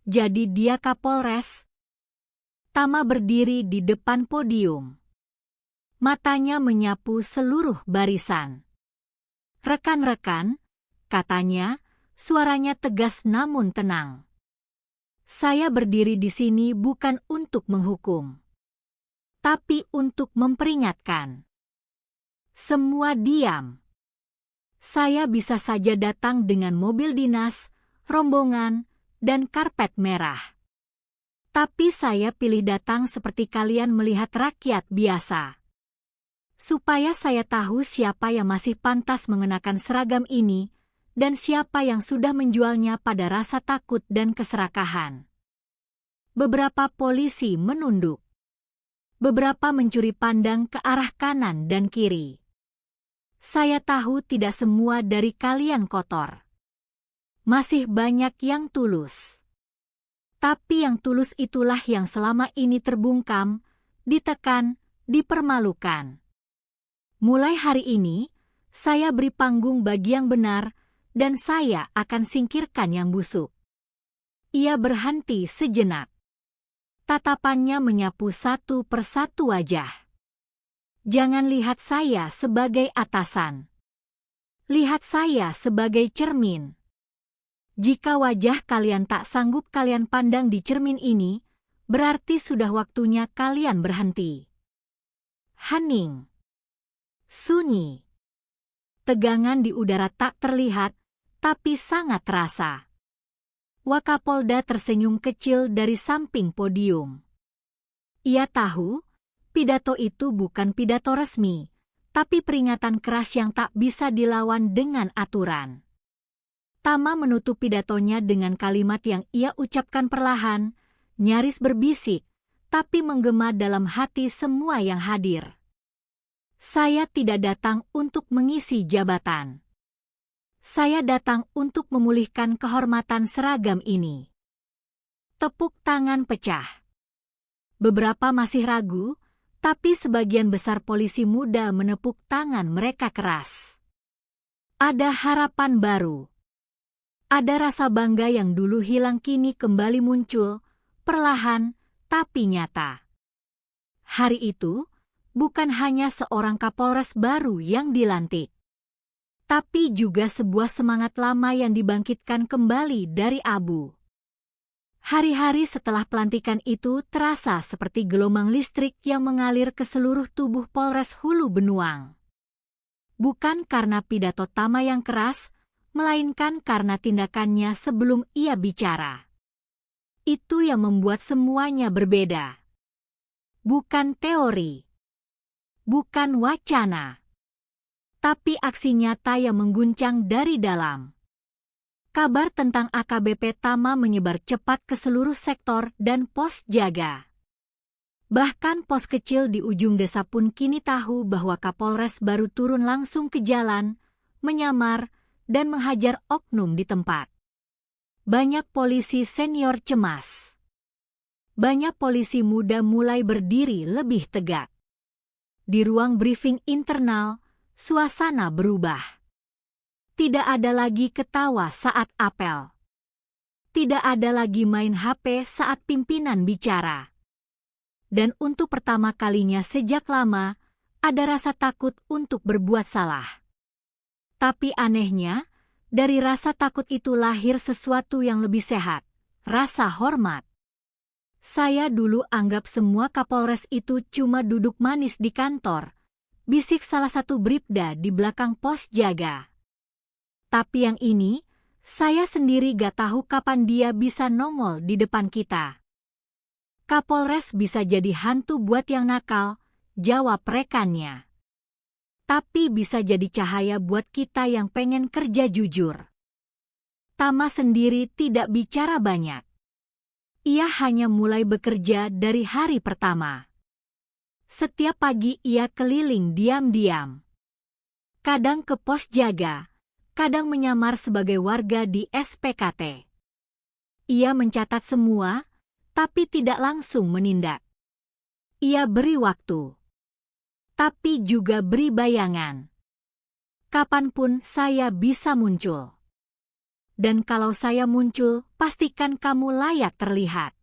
jadi dia Kapolres? Tama berdiri di depan podium. Matanya menyapu seluruh barisan. Rekan-rekan, katanya, suaranya tegas namun tenang. Saya berdiri di sini bukan untuk menghukum, tapi untuk memperingatkan. Semua diam. Saya bisa saja datang dengan mobil dinas, rombongan, dan karpet merah. Tapi saya pilih datang seperti kalian melihat rakyat biasa. Supaya saya tahu siapa yang masih pantas mengenakan seragam ini, dan siapa yang sudah menjualnya pada rasa takut dan keserakahan. Beberapa polisi menunduk. Beberapa mencuri pandang ke arah kanan dan kiri. Saya tahu tidak semua dari kalian kotor. Masih banyak yang tulus. Tapi yang tulus itulah yang selama ini terbungkam, ditekan, dipermalukan. Mulai hari ini, saya beri panggung bagi yang benar, dan saya akan singkirkan yang busuk. Ia berhenti sejenak. Tatapannya menyapu satu persatu wajah. Jangan lihat saya sebagai atasan. Lihat saya sebagai cermin. Jika wajah kalian tak sanggup kalian pandang di cermin ini, berarti sudah waktunya kalian berhenti. Hening. Sunyi. Tegangan di udara tak terlihat, tapi sangat terasa. Wakapolda tersenyum kecil dari samping podium. Ia tahu, pidato itu bukan pidato resmi, tapi peringatan keras yang tak bisa dilawan dengan aturan. Tama menutup pidatonya dengan kalimat yang ia ucapkan perlahan, nyaris berbisik, tapi menggema dalam hati semua yang hadir. Saya tidak datang untuk mengisi jabatan. Saya datang untuk memulihkan kehormatan seragam ini. Tepuk tangan pecah. Beberapa masih ragu, tapi sebagian besar polisi muda menepuk tangan mereka keras. Ada harapan baru. Ada rasa bangga yang dulu hilang kini kembali muncul, perlahan tapi nyata. Hari itu, bukan hanya seorang Kapolres baru yang dilantik, tapi juga sebuah semangat lama yang dibangkitkan kembali dari abu. Hari-hari setelah pelantikan itu terasa seperti gelombang listrik yang mengalir ke seluruh tubuh Polres Hulu Benuang. Bukan karena pidato Tama yang keras, melainkan karena tindakannya sebelum ia bicara. Itu yang membuat semuanya berbeda. Bukan teori, bukan wacana, tapi aksi nyata yang mengguncang dari dalam. Kabar tentang AKBP Tama menyebar cepat ke seluruh sektor dan pos jaga. Bahkan pos kecil di ujung desa pun kini tahu bahwa Kapolres baru turun langsung ke jalan, menyamar, dan menghajar oknum di tempat. Banyak polisi senior cemas. Banyak polisi muda mulai berdiri lebih tegak. Di ruang briefing internal, suasana berubah. Tidak ada lagi ketawa saat apel. Tidak ada lagi main HP saat pimpinan bicara. Dan untuk pertama kalinya sejak lama, ada rasa takut untuk berbuat salah. Tapi anehnya, dari rasa takut itu lahir sesuatu yang lebih sehat, rasa hormat. Saya dulu anggap semua Kapolres itu cuma duduk manis di kantor, bisik salah satu bribda di belakang pos jaga. Tapi yang ini, saya sendiri gak tahu kapan dia bisa nongol di depan kita. Kapolres bisa jadi hantu buat yang nakal, jawab rekannya. Tapi bisa jadi cahaya buat kita yang pengen kerja jujur. Tama sendiri tidak bicara banyak. Ia hanya mulai bekerja dari hari pertama. Setiap pagi ia keliling diam-diam. Kadang ke pos jaga, kadang menyamar sebagai warga di SPKT. Ia mencatat semua, tapi tidak langsung menindak. Ia beri waktu, tapi juga beri bayangan. Kapanpun saya bisa muncul. Dan kalau saya muncul, pastikan kamu layak terlihat.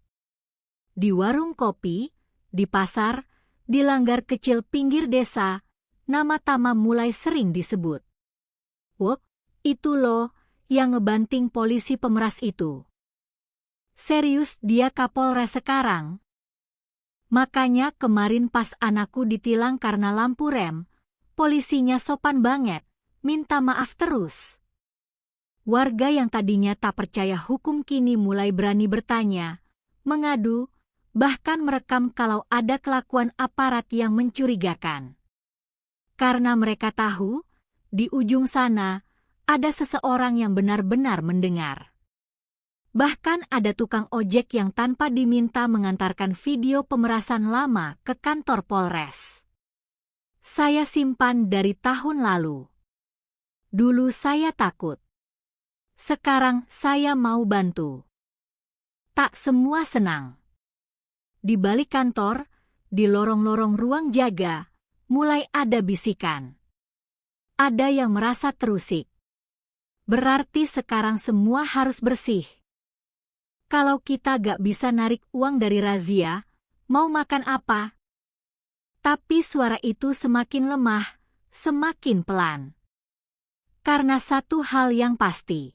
Di warung kopi, di pasar, di langgar kecil pinggir desa, nama Tama mulai sering disebut. Wok, itu loh, yang ngebanting polisi pemeras itu. Serius dia Kapolres sekarang? Makanya kemarin pas anakku ditilang karena lampu rem, polisinya sopan banget, minta maaf terus. Warga yang tadinya tak percaya hukum kini mulai berani bertanya, mengadu, bahkan merekam kalau ada kelakuan aparat yang mencurigakan. Karena mereka tahu, di ujung sana, ada seseorang yang benar-benar mendengar. Bahkan ada tukang ojek yang tanpa diminta mengantarkan video pemerasan lama ke kantor Polres. Saya simpan dari tahun lalu. Dulu saya takut. Sekarang saya mau bantu. Tak semua senang. Di balik kantor, di lorong-lorong ruang jaga, mulai ada bisikan. Ada yang merasa terusik. Berarti sekarang semua harus bersih. Kalau kita gak bisa narik uang dari razia, mau makan apa? Tapi suara itu semakin lemah, semakin pelan. Karena satu hal yang pasti.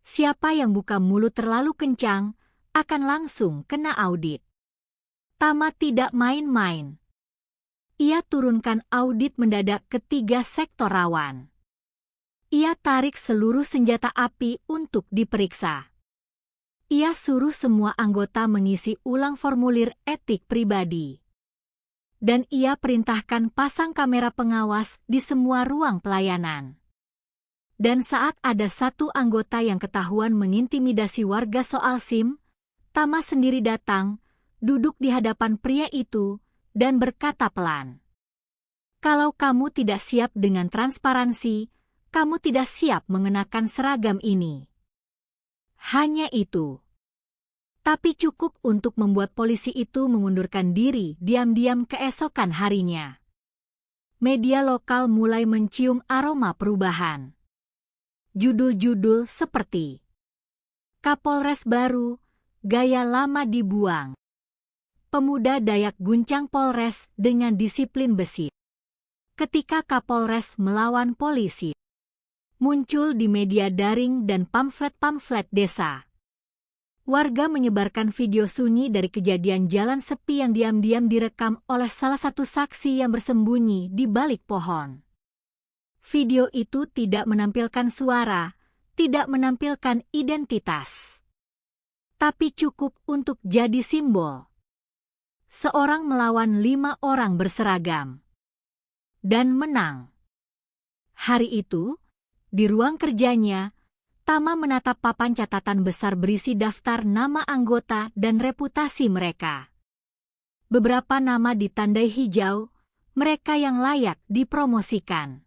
Siapa yang buka mulut terlalu kencang, akan langsung kena audit. Tama tidak main-main. Ia turunkan audit mendadak ke 3 sektor rawan. Ia tarik seluruh senjata api untuk diperiksa. Ia suruh semua anggota mengisi ulang formulir etik pribadi. Dan ia perintahkan pasang kamera pengawas di semua ruang pelayanan. Dan saat ada satu anggota yang ketahuan mengintimidasi warga soal SIM, Tama sendiri datang, duduk di hadapan pria itu, dan berkata pelan. Kalau kamu tidak siap dengan transparansi, kamu tidak siap mengenakan seragam ini. Hanya itu. Tapi cukup untuk membuat polisi itu mengundurkan diri diam-diam keesokan harinya. Media lokal mulai mencium aroma perubahan. Judul-judul seperti Kapolres baru, gaya lama dibuang. Pemuda Dayak guncang Polres dengan disiplin besi. Ketika Kapolres melawan polisi. Muncul di media daring dan pamflet-pamflet desa. Warga menyebarkan video sunyi dari kejadian jalan sepi yang diam-diam direkam oleh salah satu saksi yang bersembunyi di balik pohon. Video itu tidak menampilkan suara, tidak menampilkan identitas, tapi cukup untuk jadi simbol. Seorang melawan 5 orang berseragam dan menang. Hari itu, di ruang kerjanya, Tama menatap papan catatan besar berisi daftar nama anggota dan reputasi mereka. Beberapa nama ditandai hijau, mereka yang layak dipromosikan.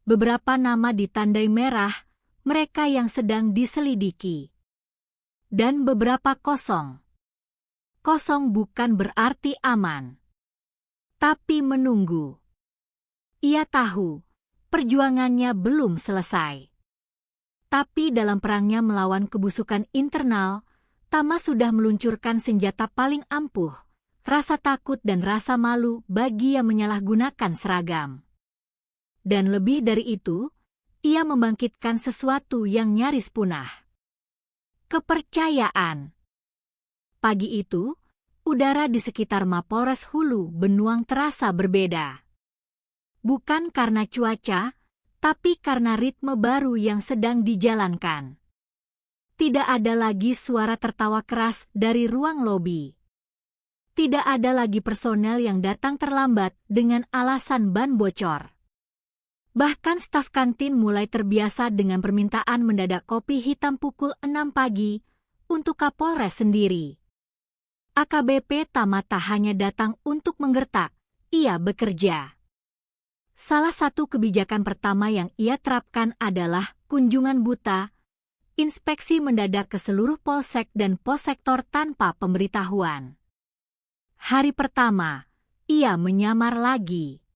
Beberapa nama ditandai merah, mereka yang sedang diselidiki. Dan beberapa kosong. Kosong bukan berarti aman, tapi menunggu. Ia tahu, perjuangannya belum selesai. Tapi dalam perangnya melawan kebusukan internal, Tama sudah meluncurkan senjata paling ampuh, rasa takut dan rasa malu bagi yang menyalahgunakan seragam. Dan lebih dari itu, ia membangkitkan sesuatu yang nyaris punah. Kepercayaan. Pagi itu, udara di sekitar Mapolres Hulu Benuang terasa berbeda. Bukan karena cuaca, tapi karena ritme baru yang sedang dijalankan. Tidak ada lagi suara tertawa keras dari ruang lobi. Tidak ada lagi personel yang datang terlambat dengan alasan ban bocor. Bahkan staf kantin mulai terbiasa dengan permintaan mendadak kopi hitam pukul 6 pagi untuk Kapolres sendiri. AKBP Tama tak hanya datang untuk menggertak, ia bekerja. Salah satu kebijakan pertama yang ia terapkan adalah kunjungan buta, inspeksi mendadak ke seluruh polsek dan possektor tanpa pemberitahuan. Hari pertama, ia menyamar lagi.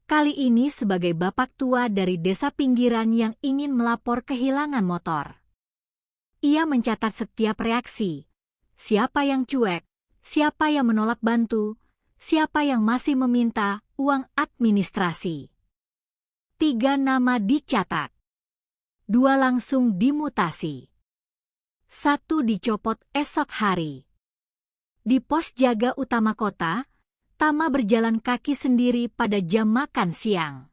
Kali ini sebagai bapak tua dari desa pinggiran yang ingin melapor kehilangan motor. Ia mencatat setiap reaksi, siapa yang cuek, siapa yang menolak bantu, siapa yang masih meminta uang administrasi. 3 nama dicatat. 2 langsung dimutasi. 1 dicopot esok hari. Di pos jaga utama kota, Tama berjalan kaki sendiri pada jam makan siang.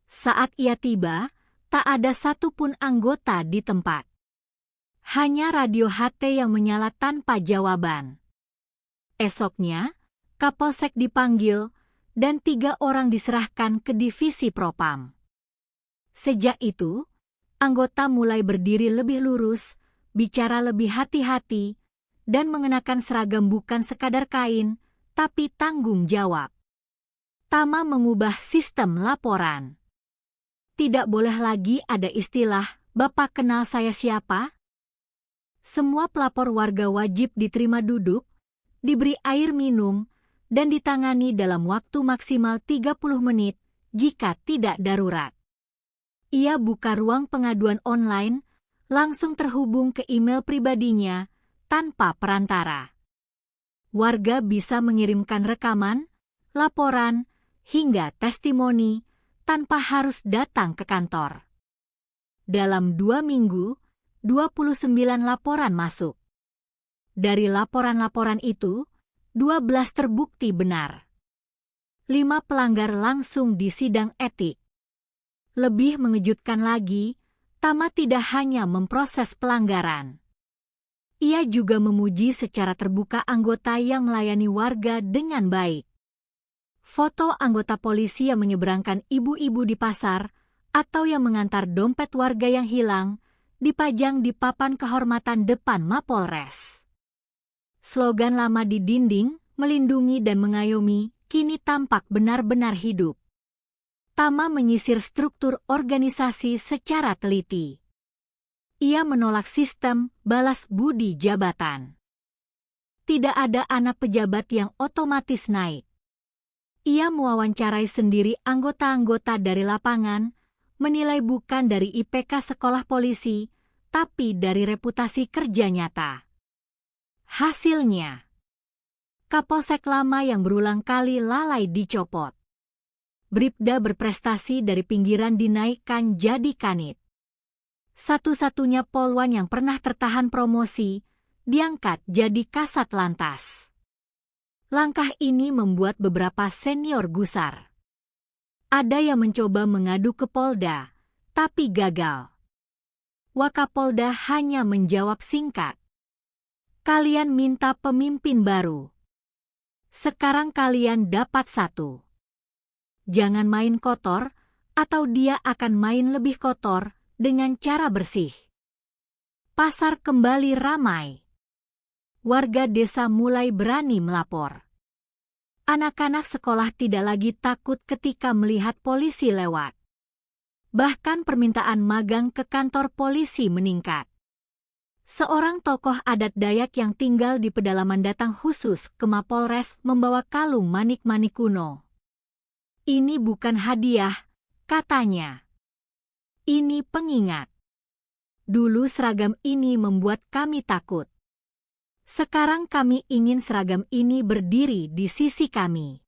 Saat ia tiba, tak ada satupun anggota di tempat. Hanya radio HT yang menyala tanpa jawaban. Esoknya, Kapolsek dipanggil, dan 3 orang diserahkan ke divisi Propam. Sejak itu, anggota mulai berdiri lebih lurus, bicara lebih hati-hati, dan mengenakan seragam bukan sekadar kain, tapi tanggung jawab. Tama mengubah sistem laporan. Tidak boleh lagi ada istilah, "Bapak kenal saya siapa?" Semua pelapor warga wajib diterima duduk, diberi air minum, dan ditangani dalam waktu maksimal 30 menit jika tidak darurat. Ia buka ruang pengaduan online, langsung terhubung ke email pribadinya tanpa perantara. Warga bisa mengirimkan rekaman, laporan, hingga testimoni tanpa harus datang ke kantor. Dalam 2 minggu, 29 laporan masuk. Dari laporan-laporan itu, 12 terbukti benar. 5 pelanggar langsung disidang etik. Lebih mengejutkan lagi, Tama tidak hanya memproses pelanggaran. Ia juga memuji secara terbuka anggota yang melayani warga dengan baik. Foto anggota polisi yang menyeberangkan ibu-ibu di pasar atau yang mengantar dompet warga yang hilang dipajang di papan kehormatan depan Mapolres. Slogan lama di dinding, melindungi dan mengayomi, kini tampak benar-benar hidup. Tama menyisir struktur organisasi secara teliti. Ia menolak sistem balas budi jabatan. Tidak ada anak pejabat yang otomatis naik. Ia mewawancarai sendiri anggota-anggota dari lapangan, menilai bukan dari IPK sekolah polisi, tapi dari reputasi kerja nyata. Hasilnya, Kapolsek lama yang berulang kali lalai dicopot. Bribda berprestasi dari pinggiran dinaikkan jadi kanit. Satu-satunya polwan yang pernah tertahan promosi, diangkat jadi kasat lantas. Langkah ini membuat beberapa senior gusar. Ada yang mencoba mengadu ke Polda, tapi gagal. Wakapolda hanya menjawab singkat. Kalian minta pemimpin baru. Sekarang kalian dapat satu. Jangan main kotor, atau dia akan main lebih kotor dengan cara bersih. Pasar kembali ramai. Warga desa mulai berani melapor. Anak-anak sekolah tidak lagi takut ketika melihat polisi lewat. Bahkan permintaan magang ke kantor polisi meningkat. Seorang tokoh adat Dayak yang tinggal di pedalaman datang khusus ke Mapolres membawa kalung manik-manik kuno. Ini bukan hadiah, katanya. Ini pengingat. Dulu seragam ini membuat kami takut. Sekarang kami ingin seragam ini berdiri di sisi kami.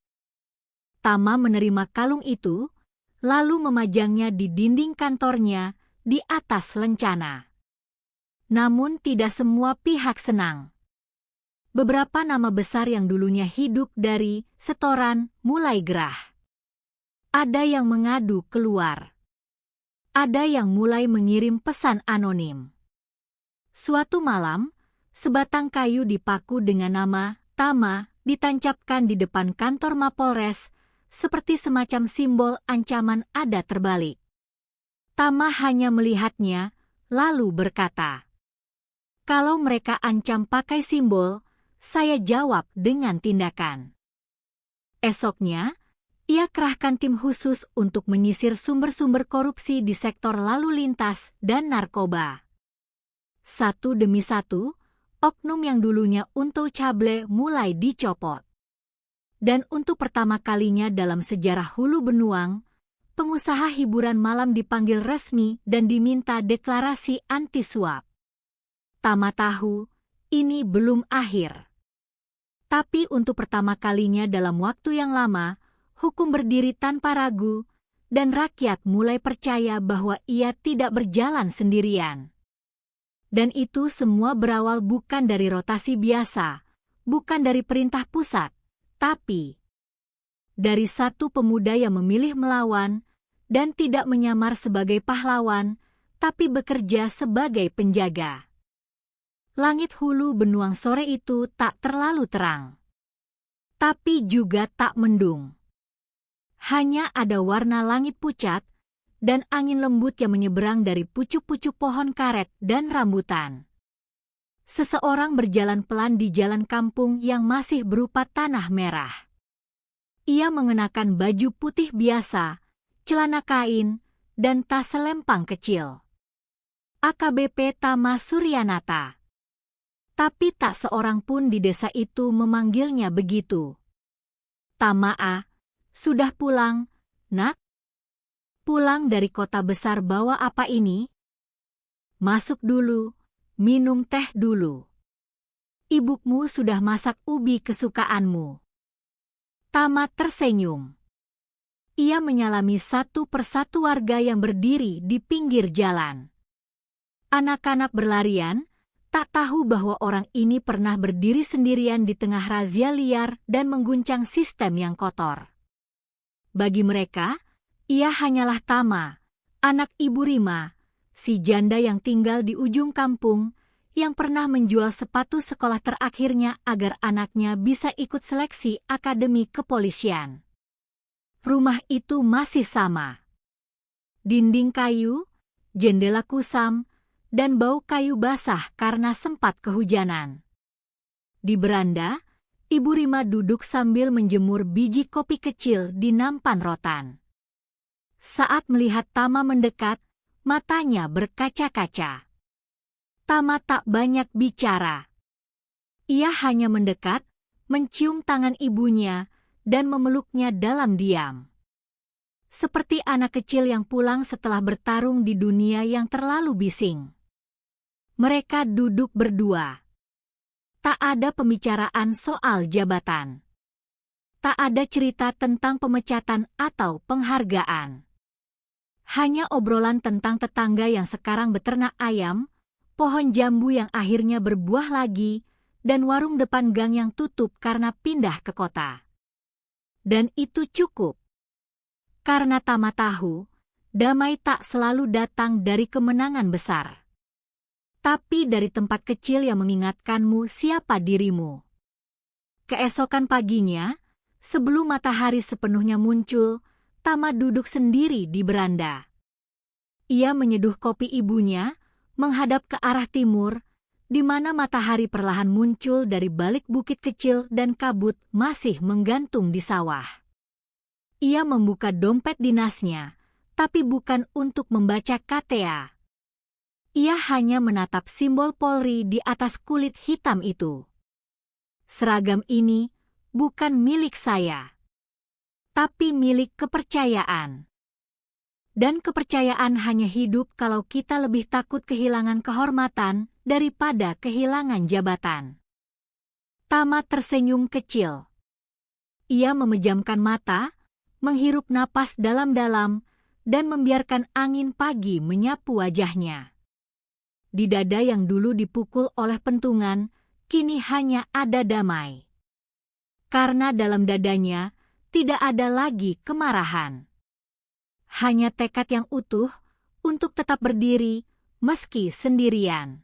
Tama menerima kalung itu, lalu memajangnya di dinding kantornya di atas lencana. Namun tidak semua pihak senang. Beberapa nama besar yang dulunya hidup dari setoran mulai gerah. Ada yang mengadu keluar. Ada yang mulai mengirim pesan anonim. Suatu malam, sebatang kayu dipaku dengan nama Tama ditancapkan di depan kantor Mapolres seperti semacam simbol ancaman ada terbalik. Tama hanya melihatnya, lalu berkata, "Kalau mereka ancam pakai simbol, saya jawab dengan tindakan." Esoknya, ia kerahkan tim khusus untuk menyisir sumber-sumber korupsi di sektor lalu lintas dan narkoba. Satu demi satu, oknum yang dulunya untouchable mulai dicopot. Dan untuk pertama kalinya dalam sejarah Hulu Benuang, pengusaha hiburan malam dipanggil resmi dan diminta deklarasi anti suap. Tama tahu, ini belum akhir. Tapi untuk pertama kalinya dalam waktu yang lama, hukum berdiri tanpa ragu, dan rakyat mulai percaya bahwa ia tidak berjalan sendirian. Dan itu semua berawal bukan dari rotasi biasa, bukan dari perintah pusat, tapi dari satu pemuda yang memilih melawan dan tidak menyamar sebagai pahlawan, tapi bekerja sebagai penjaga. Langit Hulu Benuang sore itu tak terlalu terang, tapi juga tak mendung. Hanya ada warna langit pucat dan angin lembut yang menyeberang dari pucuk-pucuk pohon karet dan rambutan. Seseorang berjalan pelan di jalan kampung yang masih berupa tanah merah. Ia mengenakan baju putih biasa, celana kain, dan tas selempang kecil. AKBP Tama Suryanata. Tapi tak seorang pun di desa itu memanggilnya begitu. "Tama A, sudah pulang, nak? Pulang dari kota besar bawa apa ini? Masuk dulu, minum teh dulu. Ibumu sudah masak ubi kesukaanmu." Tama tersenyum. Ia menyalami satu persatu warga yang berdiri di pinggir jalan. Anak-anak berlarian, tak tahu bahwa orang ini pernah berdiri sendirian di tengah razia liar dan mengguncang sistem yang kotor. Bagi mereka, ia hanyalah Tama, anak Ibu Rima, si janda yang tinggal di ujung kampung, yang pernah menjual sepatu sekolah terakhirnya agar anaknya bisa ikut seleksi akademi kepolisian. Rumah itu masih sama. Dinding kayu, jendela kusam, dan bau kayu basah karena sempat kehujanan. Di beranda, Ibu Rima duduk sambil menjemur biji kopi kecil di nampan rotan. Saat melihat Tama mendekat, matanya berkaca-kaca. Tama tak banyak bicara. Ia hanya mendekat, mencium tangan ibunya, dan memeluknya dalam diam. Seperti anak kecil yang pulang setelah bertarung di dunia yang terlalu bising. Mereka duduk berdua. Tak ada pembicaraan soal jabatan. Tak ada cerita tentang pemecatan atau penghargaan. Hanya obrolan tentang tetangga yang sekarang beternak ayam, pohon jambu yang akhirnya berbuah lagi, dan warung depan gang yang tutup karena pindah ke kota. Dan itu cukup. Karena Tama tahu, damai tak selalu datang dari kemenangan besar, tapi dari tempat kecil yang mengingatkanmu siapa dirimu. Keesokan paginya, sebelum matahari sepenuhnya muncul, Tama duduk sendiri di beranda. Ia menyeduh kopi ibunya, menghadap ke arah timur, di mana matahari perlahan muncul dari balik bukit kecil dan kabut masih menggantung di sawah. Ia membuka dompet dinasnya, tapi bukan untuk membaca KTA. Ia hanya menatap simbol Polri di atas kulit hitam itu. Seragam ini bukan milik saya, tapi milik kepercayaan. Dan kepercayaan hanya hidup kalau kita lebih takut kehilangan kehormatan daripada kehilangan jabatan. Tama tersenyum kecil. Ia memejamkan mata, menghirup napas dalam-dalam, dan membiarkan angin pagi menyapu wajahnya. Di dada yang dulu dipukul oleh pentungan, kini hanya ada damai. Karena dalam dadanya tidak ada lagi kemarahan. Hanya tekad yang utuh untuk tetap berdiri meski sendirian.